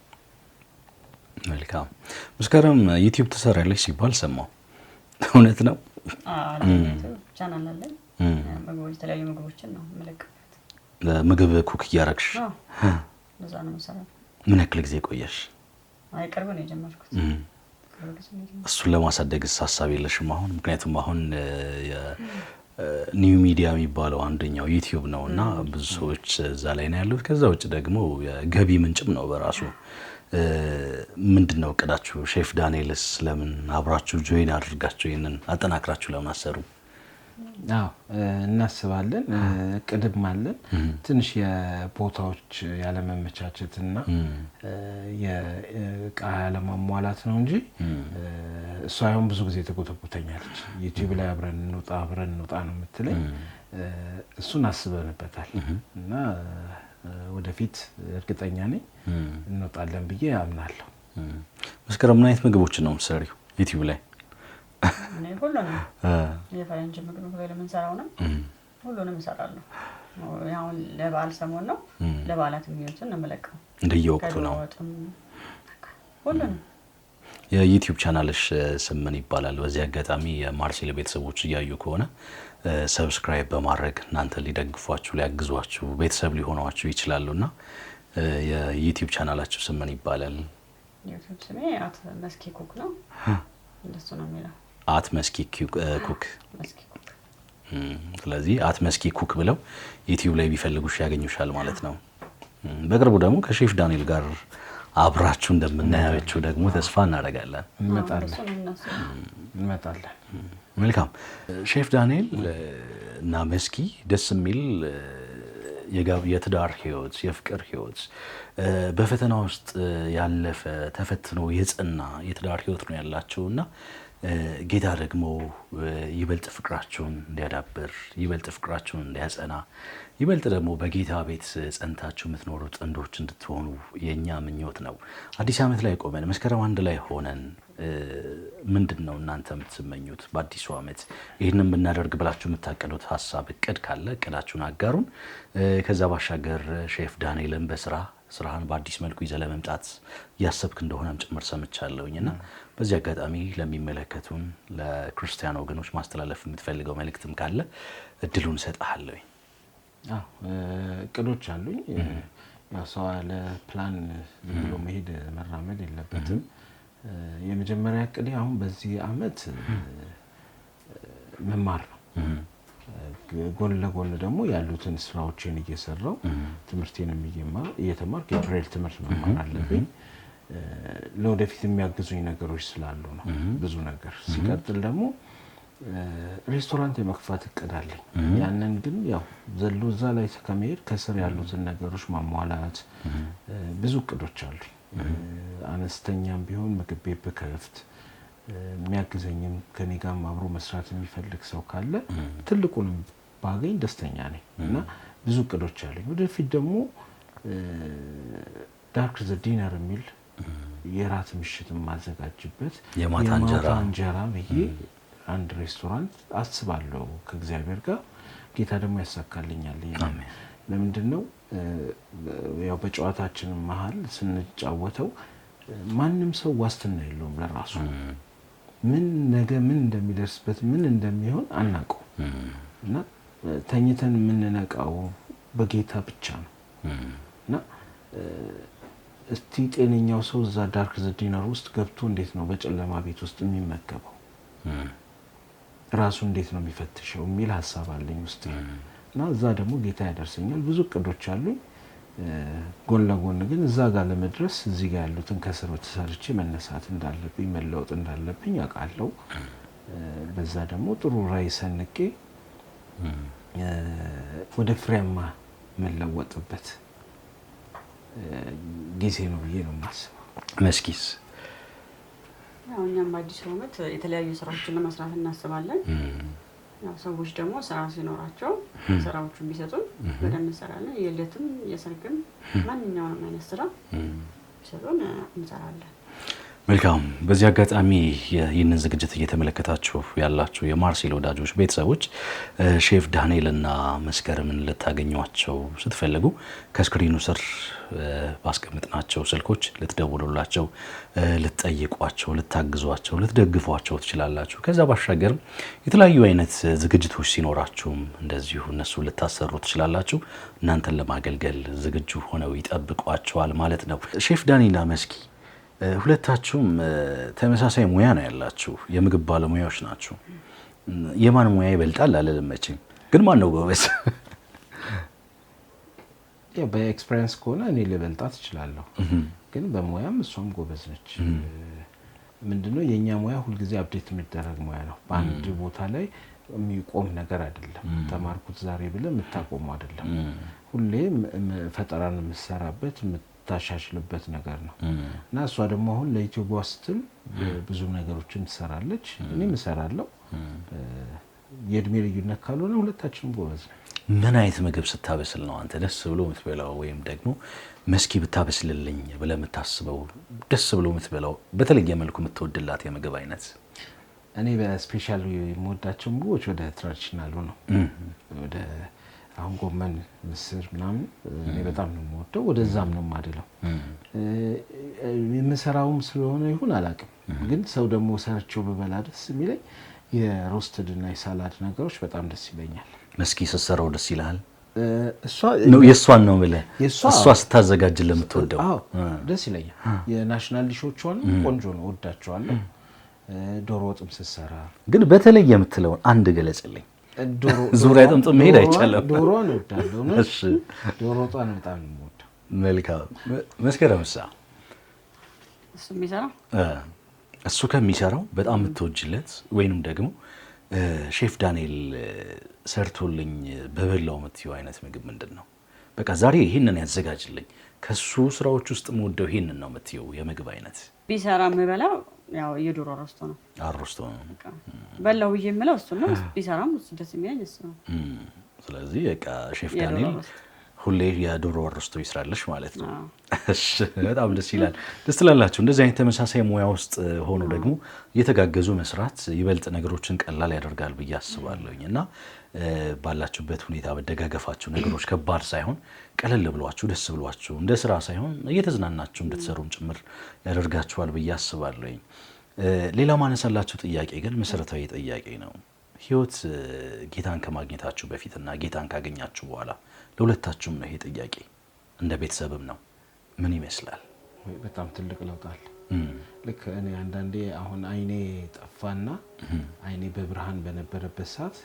መልካም። መስከረም ዩቲዩብ ትሰራለች ሲባል ሰማሁ፣ እውነት ነው? ቻናል አለኝ። ምግቦች፣ የተለያዩ ምግቦችን ነው የምለቅበት። ምግብ ኩክ እያረግሽ? ለዛ ነው የምሰራው። ምን ያክል ጊዜ ቆየሽ? ቅርብ ነው የጀመርኩት። እሱን ለማሳደግስ ሀሳብ የለሽም አሁን? ምክንያቱም አሁን ኒው ሚዲያ የሚባለው አንደኛው ዩቲዩብ ነው እና ብዙ ሰዎች እዛ ላይ ነው ያሉት። ከዛ ውጭ ደግሞ የገቢ ምንጭም ነው በራሱ። ምንድነው እቅዳችሁ? ሼፍ ዳንኤልስ ለምን አብራችሁ ጆይን አድርጋችሁ ይሄንን አጠናክራችሁ ለምን አሰሩ? አዎ እናስባለን፣ እቅድም አለን። ትንሽ የቦታዎች ያለመመቻቸትና የእቃ ያለማሟላት ነው እንጂ እሷ አሁን ብዙ ጊዜ ተጎተጉተኛለች። ዩቲዩብ ላይ አብረን እንውጣ ነው የምትለኝ። እሱን አስበንበታል እና ወደፊት እርግጠኛ ነኝ እንወጣለን ብዬ አምናለሁ። መስከረም ምን አይነት ምግቦችን ነው የምትሰሪው ዩቲዩብ ላይ? ሁሉንም የፈረንጅ ምግብ የምንሰራው ነው። ሁሉንም እሰራለሁ። አሁን ለበዓል ሰሞን ነው፣ ለበዓላት የሚሆኑትን ነው የምለቀው። እንደየወቅቱ ነው ሁሉንም። የዩቲዩብ ቻናልሽ ስም ምን ይባላል? በዚህ አጋጣሚ የማርሴል ቤተሰቦች እያዩ ከሆነ ሰብስክራይብ በማድረግ እናንተ ሊደግፏችሁ ሊያግዟችሁ ቤተሰብ ሊሆኗችሁ ይችላሉና የዩቲዩብ ቻናላችሁ ስም ምን ይባላል? ዩቲዩብ ስሜ አት መስኪ ኩክ ነው። እንደሱ ነው የሚለው፣ አት መስኪ ኩክ። ስለዚህ አት መስኪ ኩክ ብለው ዩቲዩብ ላይ ቢፈልጉሽ ያገኙሻል ማለት ነው። በቅርቡ ደግሞ ከሼፍ ዳንኤል ጋር አብራችሁ እንደምናያችሁ ደግሞ ተስፋ እናደርጋለን። እንመጣለን። መልካም። ሼፍ ዳንኤል እና መስኪ ደስ የሚል የትዳር ህይወት፣ የፍቅር ህይወት በፈተና ውስጥ ያለፈ ተፈትኖ የጸና የትዳር ህይወት ነው ያላችሁና ጌታ ደግሞ ይበልጥ ፍቅራችሁን እንዲያዳብር፣ ይበልጥ ፍቅራችሁን እንዲያጸና፣ ይበልጥ ደግሞ በጌታ ቤት ጸንታችሁ የምትኖሩ ጥንዶች እንድትሆኑ የኛ ምኞት ነው። አዲስ ዓመት ላይ ቆመን መስከረም 1 ላይ ሆነን ምንድን ነው እናንተ የምትመኙት በአዲሱ ዓመት? ይህንን ብናደርግ ብላችሁ የምታቀዱት ሀሳብ እቅድ ካለ እቅዳችሁን አጋሩን። ከዛ ባሻገር ሼፍ ዳንኤልን ስራህን በአዲስ መልኩ ይዘህ ለመምጣት እያሰብክ እንደሆነም ጭምር ሰምቻለሁኝና በዚህ አጋጣሚ ለሚመለከቱን ለክርስቲያን ወገኖች ማስተላለፍ የምትፈልገው መልእክትም ካለ እድሉን እሰጥሃለሁ። እቅዶች አሉኝ። ሰው ያለ ፕላን ብሎ መሄድ መራመድ የለበትም። የመጀመሪያ እቅዴ አሁን በዚህ ዓመት መማር ነው። ጎን ለጎን ደግሞ ያሉትን ስራዎችን እየሰራው ትምህርቴንም እየተማርኩ የብሬል ትምህርት መማር አለብኝ። ለወደፊት የሚያግዙኝ ነገሮች ስላሉ ነው ብዙ ነገር። ሲቀጥል ደግሞ ሬስቶራንት የመክፈት እቅድ አለኝ። ያንን ግን ያው ዘሎ እዛ ላይ ከመሄድ ከስር ያሉትን ነገሮች ማሟላት ብዙ እቅዶች አሉኝ። አነስተኛም ቢሆን ምግብ ቤት ብከፍት የሚያግዘኝም ከኔ ጋር አብሮ መስራት የሚፈልግ ሰው ካለ ትልቁንም ባገኝ ደስተኛ ነኝ እና ብዙ እቅዶች አሉኝ። ወደፊት ደግሞ ዳርክ ዘ ዲነር የሚል የራት ምሽት ማዘጋጅበት የማታ እንጀራ ብዬ አንድ ሬስቶራንት አስባለሁ ከእግዚአብሔር ጋር። ጌታ ደግሞ ያሳካልኛል። ለምንድነው ያው በጨዋታችን መሀል ስንጫወተው ማንም ሰው ዋስትና የለውም ለራሱ። ነገ ምን እንደሚደርስበት ምን እንደሚሆን አናውቀው እና ተኝተን የምንነቃው በጌታ ብቻ ነው እና እስቲ ጤነኛው ሰው እዛ ዳርክ ዘ ዲነር ውስጥ ገብቶ እንዴት ነው በጨለማ ቤት ውስጥ የሚመገበው? ራሱ እንዴት ነው የሚፈትሸው የሚል ሀሳብ አለኝ ውስጥ እና እዛ ደግሞ ጌታ ያደርሰኛል። ብዙ እቅዶች አሉኝ። ጎን ለጎን ግን እዛ ጋር ለመድረስ እዚህ ጋር ያሉትን ከስር ተሰርቼ መነሳት እንዳለብኝ መለወጥ እንዳለብኝ አውቃለሁ። በዛ ደግሞ ጥሩ ራዕይ ሰንቄ ወደ ፍሬያማ መለወጥበት ጊዜ ነው ብዬ ነው የማስበው። መስኪስ? ያው እኛም በአዲሱ ዓመት የተለያዩ ስራዎችን ለመስራት እናስባለን። ያው ሰዎች ደግሞ ስራ ሲኖራቸው ስራዎቹን ቢሰጡን በደንብ እንሰራለን። የልደትም የሰርግም ማንኛውንም አይነት ስራ ቢሰጡን እንሰራለን። መልካም። በዚህ አጋጣሚ ይህንን ዝግጅት እየተመለከታችሁ ያላችሁ የማርሴል ወዳጆች ቤተሰቦች ሼፍ ዳንኤልና መስከረምን ልታገኟቸው ስትፈልጉ ከስክሪኑ ስር ባስቀምጥናቸው ስልኮች ልትደውሉላቸው፣ ልትጠይቋቸው፣ ልታግዟቸው፣ ልትደግፏቸው ትችላላችሁ። ከዛ ባሻገርም የተለያዩ አይነት ዝግጅቶች ሲኖራችሁም እንደዚሁ እነሱ ልታሰሩ ትችላላችሁ። እናንተን ለማገልገል ዝግጁ ሆነው ይጠብቋቸዋል ማለት ነው። ሼፍ ዳንኤልና መስኪ ሁለታችሁም ተመሳሳይ ሙያ ነው ያላችሁ፣ የምግብ ባለሙያዎች ናችሁ። የማን ሙያ ይበልጣል አልልም መቼም፣ ግን ማን ነው ጎበዝ? ያው በኤክስፒሪየንስ ከሆነ እኔ ልበልጣት እችላለሁ፣ ግን በሙያም እሷም ጎበዝ ነች። ምንድነው የኛ ሙያ ሁልጊዜ አፕዴት የሚደረግ ሙያ ነው። በአንድ ቦታ ላይ የሚቆም ነገር አይደለም። ተማርኩት ዛሬ ብለህ የምታቆመው አይደለም። ሁሌ ፈጠራን የምትሰራበት ታሻሽልበት ነገር ነው እና እሷ ደግሞ አሁን ለዩቲዩብ ስትል ብዙ ነገሮችን ትሰራለች፣ እኔም እሰራለሁ። የእድሜ ልዩነት ካልሆነ ሁለታችንም ጎበዝ ነን። ምን አይነት ምግብ ስታበስል ነው አንተ ደስ ብሎ የምትበላው ወይም ደግሞ መስኪ ብታበስልልኝ ብለህ የምታስበው ደስ ብሎ የምትበላው በተለየ መልኩ የምትወድላት የምግብ አይነት? እኔ በስፔሻል የምወዳቸው ምግቦች ወደ ትራዲሽናሉ ነው። ወደ አሁን ጎመን፣ ምስር ምናምን እኔ በጣም ነው የምወደው። ወደዛም ነው የማድለው። የምሰራውም ስለሆነ ይሁን አላውቅም፣ ግን ሰው ደግሞ ሰርቼው በበላ ደስ የሚለኝ የሮስትድ እና የሳላድ ነገሮች በጣም ደስ ይለኛል። መስኪ ስትሰራው ደስ ይላል? እሷ ነው የሷን ነው ብለህ እሷ ስታዘጋጅ ለምትወደው? አዎ ደስ ይለኛል። የናሽናል ዲሾቿን ቆንጆ ነው፣ ወዳቸዋለሁ። ዶሮ ወጥም ስትሰራ ግን በተለየ የምትለውን አንድ ገለጽልኝ። ዙሪያ ጥምጥም መሄድ አይቻልም። ዶሮን እወዳለሁ። እሺ ዶሮ ወጧን በጣም ነው የምወደው። መልካም። መስከረምሳ እሱ የሚሰራው እሱ ከሚሰራው በጣም የምትወጅለት ወይንም ደግሞ ሼፍ ዳንኤል ሰርቶልኝ በበላው የምትይው አይነት ምግብ ምንድን ነው? በቃ ዛሬ ይሄንን ያዘጋጅልኝ ከሱ ስራዎች ውስጥ የምወደው ይሄንን ነው የምትይው የምግብ አይነት? ቢሰራ የምበላው ያው የዶሮ አሮስቶ ነው። አሮስቶ ነው በላው ብዬ የምለው እሱ ነው። ቢሰራም እሱ ደስ የሚለኝ እሱ ነው። ስለዚህ በቃ ሼፍ ዳንኤል ሁሌ የዶሮ አሮስቶ ይስራልሽ ማለት ነው። እሺ በጣም ደስ ይላል። ደስ ትላላችሁ። እንደዚህ አይነት ተመሳሳይ ሙያ ውስጥ ሆኖ ደግሞ እየተጋገዙ መስራት ይበልጥ ነገሮችን ቀላል ያደርጋል ብዬ አስባለሁኝ እና ባላችሁበት ሁኔታ መደጋገፋችሁ ነገሮች ከባድ ሳይሆን ቀለል ብሏችሁ ደስ ብሏችሁ እንደ ስራ ሳይሆን እየተዝናናችሁ እንድትሰሩም ጭምር ያደርጋችኋል ብዬ አስባለሁኝ። ሌላ ማነሳላችሁ ጥያቄ ግን መሰረታዊ ጥያቄ ነው። ህይወት ጌታን ከማግኘታችሁ በፊትና ጌታን ካገኛችሁ በኋላ ለሁለታችሁም ነው ይሄ ጥያቄ፣ እንደ ቤተሰብም ነው። ምን ይመስላል? በጣም ትልቅ ለውጥ አለ። ልክ እኔ አንዳንዴ አሁን አይኔ ጠፋና አይኔ በብርሃን በነበረበት ሰዓት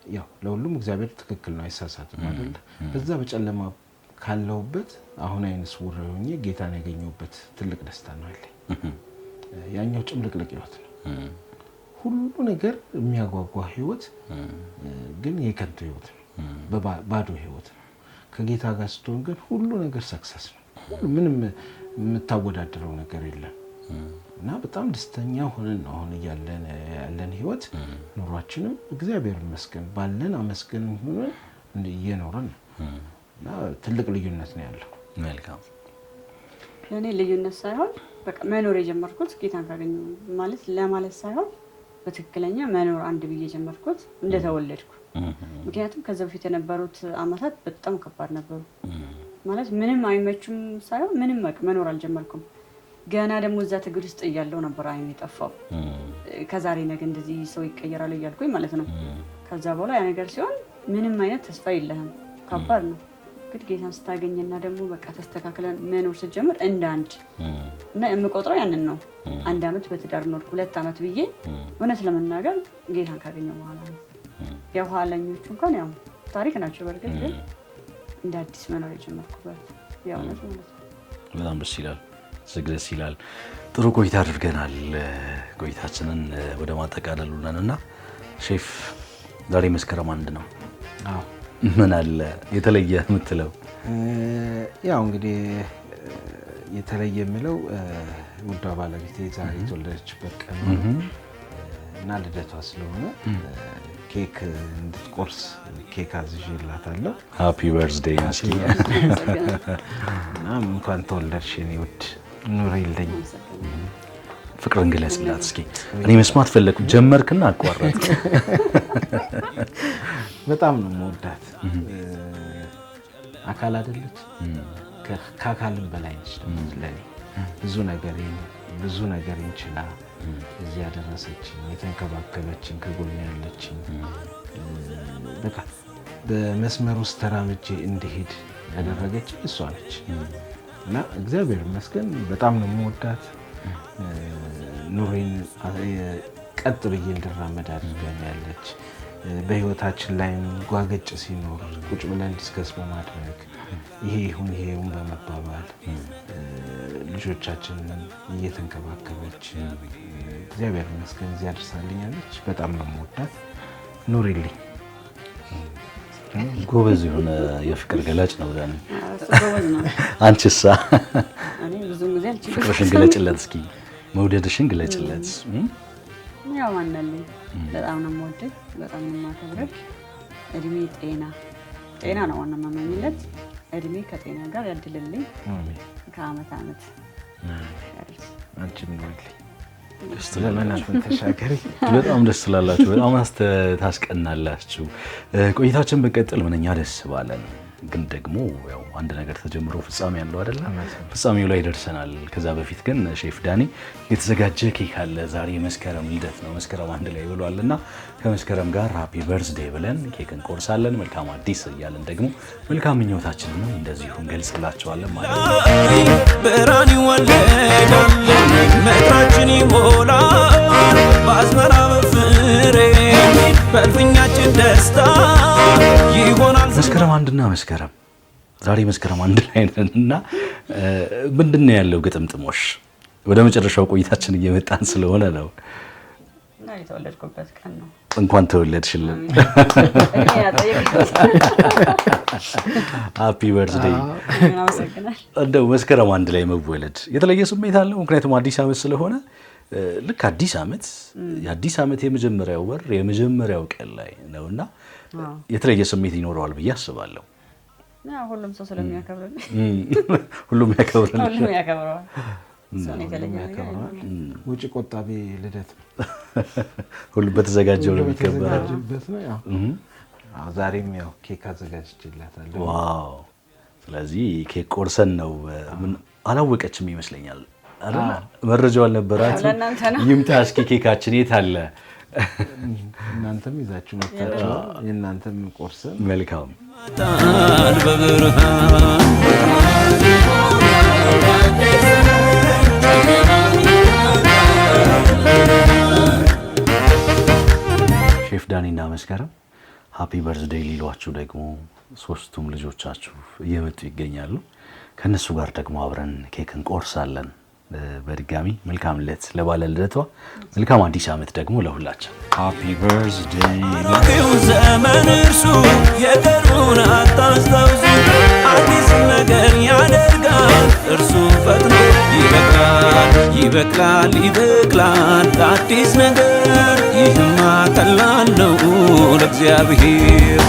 ያው ለሁሉም እግዚአብሔር ትክክል ነው አይሳሳትም አይደል? በዛ በጨለማ ካለውበት አሁን አይነ ስውር ሆኜ ጌታን ያገኘሁበት ትልቅ ደስታ ነው ያለኝ። ያኛው ጭምልቅልቅ ህይወት ነው፣ ሁሉ ነገር የሚያጓጓ ህይወት ግን የከንቱ ህይወት ነው፣ ባዶ ህይወት ነው። ከጌታ ጋር ስትሆን ግን ሁሉ ነገር ሰክሰስ ነው። ምንም የምታወዳደረው ነገር የለም እና በጣም ደስተኛ ሆነን ነው አሁን ያለን ህይወት። ኑሯችንም እግዚአብሔር ይመስገን ባለን አመስገን ሆነን እየኖርን ነው እና ትልቅ ልዩነት ነው ያለው። መልካም። ለእኔ ልዩነት ሳይሆን በቃ መኖር የጀመርኩት ጌታን ካገኘሁ ማለት ለማለት ሳይሆን በትክክለኛ መኖር አንድ ብዬ ጀመርኩት እንደተወለድኩ። ምክንያቱም ከዛ በፊት የነበሩት አመታት በጣም ከባድ ነበሩ። ማለት ምንም አይመቹም ሳይሆን ምንም መኖር አልጀመርኩም። ገና ደግሞ እዛ ትግል ውስጥ እያለሁ ነበር አይኔ የጠፋው። ከዛሬ ነገ እንደዚህ ሰው ይቀየራል እያልኩኝ ማለት ነው። ከዛ በኋላ ያ ነገር ሲሆን ምንም አይነት ተስፋ የለህም፣ ከባድ ነው። ግን ጌታን ስታገኝና ደግሞ በቃ ተስተካክለን መኖር ስትጀምር እንደ አንድ እና የምቆጥረው ያንን ነው። 1 አመት በትዳር ኖርኩ፣ 2 አመት ብዬ እውነት ለመናገር ጌታን ካገኘሁ በኋላ ነው። የኋለኞቹ እንኳን ያው ታሪክ ናቸው። በርግጥ ግን እንደ አዲስ መኖር የጀመርኩበት ያው ነው ማለት ነው። በጣም ደስ ይላል። ደስ ይላል። ጥሩ ቆይታ አድርገናል። ቆይታችንን ወደ ማጠቃለሉ ነንና ሼፍ ዛሬ መስከረም 1 ነው። አዎ ምን አለ የተለየ የምትለው? ያው እንግዲህ የተለየ የምለው ውዷ ባለቤቴ ዛሬ የተወለደችበት ቀን ነው። እና ልደቷ ስለሆነ ኬክ እንድትቆርስ ኬክ አዝዤላታለሁ። ሃፒ በርዝዴይ እስኪ እና እንኳን ተወለድሽ የኔ ውድ ኑሪልኝ። ፍቅርን ግለጽላት እስኪ። እኔ መስማት ፈለኩ ጀመርክና አቋረጥ። በጣም ነው የምወዳት። አካል አይደለች ከአካልም በላይ ነች። ለኔ ብዙ ነገር እንችላ እዚህ ያደረሰችኝ የተንከባከበችኝ ከጎን ያለችኝ በቃ በመስመር ውስጥ ተራምጄ እንድሄድ ያደረገችኝ እሷ ነች እና እግዚአብሔር ይመስገን በጣም ነው የምወዳት። ኑሬን ቀጥ ብዬ እንድራመድ አድርጋኛለች። በህይወታችን ላይ ጓገጭ ሲኖር ቁጭ ብለን ዲስከስ በማድረግ ይሄ ይሁን በመባባል ልጆቻችንን እየተንከባከበች እግዚአብሔር ይመስገን እዚህ አድርሳልኛለች። በጣም ነው የምወዳት። ኑሪልኝ። ጎበዝ የሆነ የፍቅር ገላጭ ነው ዳኒ። ጎበዝ ነው። አንቺሳ? እኔ ብዙ ጊዜ አልችልም። ፍቅርሽን ግለጭለት እስኪ፣ መውደድሽን ግለጭለት። ያው ማንነልኝ በጣም ነው የምወደው፣ በጣም ነው የማከብረው። እድሜ ጤና ነው ዋና መመኝለት። እድሜ ከጤና ጋር ያድልልኝ። ከአመት አመት አንቺም ኑሪልኝ። ዘመናትን ተሻገሪ። በጣም ደስ ትላላችሁ፣ በጣም ታስቀናላችሁ። ቆይታችን በቀጥል ምንኛ ደስ ባለን። ግን ደግሞ ያው አንድ ነገር ተጀምሮ ፍጻሜ ያለው አይደለ? ፍጻሜው ላይ ደርሰናል። ከዛ በፊት ግን ሼፍ ዳኒ የተዘጋጀ ኬክ አለ። ዛሬ መስከረም ልደት ነው፣ መስከረም 1 ላይ ብሏልና ከመስከረም ጋር ሃፒ በርዝዴይ ብለን ኬክ እንቆርሳለን። መልካም አዲስ እያለን ደግሞ መልካም ምኞታችንን እንደዚሁ እንገልጽላቸዋለን ማለት ነው። ብርሃን ይወለዳል፣ ምድራችን ይሞላል፣ በአዝመራ በፍሬ በእልፍኛችን ደስታ ይሆናል። መስከረም 1ና መስከረም ዛሬ መስከረም 1 ላይ ነን እና ምንድን ነው ያለው ግጥምጥሞሽ? ወደ መጨረሻው ቆይታችን እየመጣን ስለሆነ ነው። እና የተወለድኩበት ቀን ነው። እንኳን ተወለድሽልን። ሃፒ በርዝዴይ። እንደው መስከረም 1 ላይ መወለድ የተለየ ስሜት አለው። ምክንያቱም አዲስ ዓመት ስለሆነ ልክ አዲስ ዓመት የአዲስ ዓመት የመጀመሪያው ወር የመጀመሪያው ቀን ላይ ነውና የተለየ ስሜት ይኖረዋል ብዬ አስባለሁ። ሁሉም ሰው ስለሚያከብረን ሁሉም ያከብረዋል። ውጭ ቆጣቢ ልደት ሁሉ በተዘጋጀው ነው የሚከበረው። ዛሬም ያው ኬክ አዘጋጅቼላታለሁ። ዋው! ስለዚህ ኬክ ቆርሰን ነው። አላወቀችም ይመስለኛል አይደል? መረጃው አልነበራትም። ይምጣ እስኪ ኬካችን የት አለ? እናንተም ይዛችሁ መጣችሁ። የእናንተም ቆርሰን መልካም ሼፍ ዳኒና መስከረም ሃፒ በርዝዴይ ሊሏችሁ ደግሞ ሶስቱም ልጆቻችሁ እየመጡ ይገኛሉ። ከነሱ ጋር ደግሞ አብረን ኬክ እንቆርሳለን። በድጋሚ መልካም ልደት ለባለ ልደቷ፣ መልካም አዲስ ዓመት ደግሞ ለሁላችን። ሃፒ በርዝዴይ። ዘመን እርሱ የቀሩን አታስታውሱ፣ አዲስ ነገር ያደርጋል እርሱ ፈጥኖ ይበቅላል አዲስ ነገር። ይህማ ቀላል ነው ለእግዚአብሔር።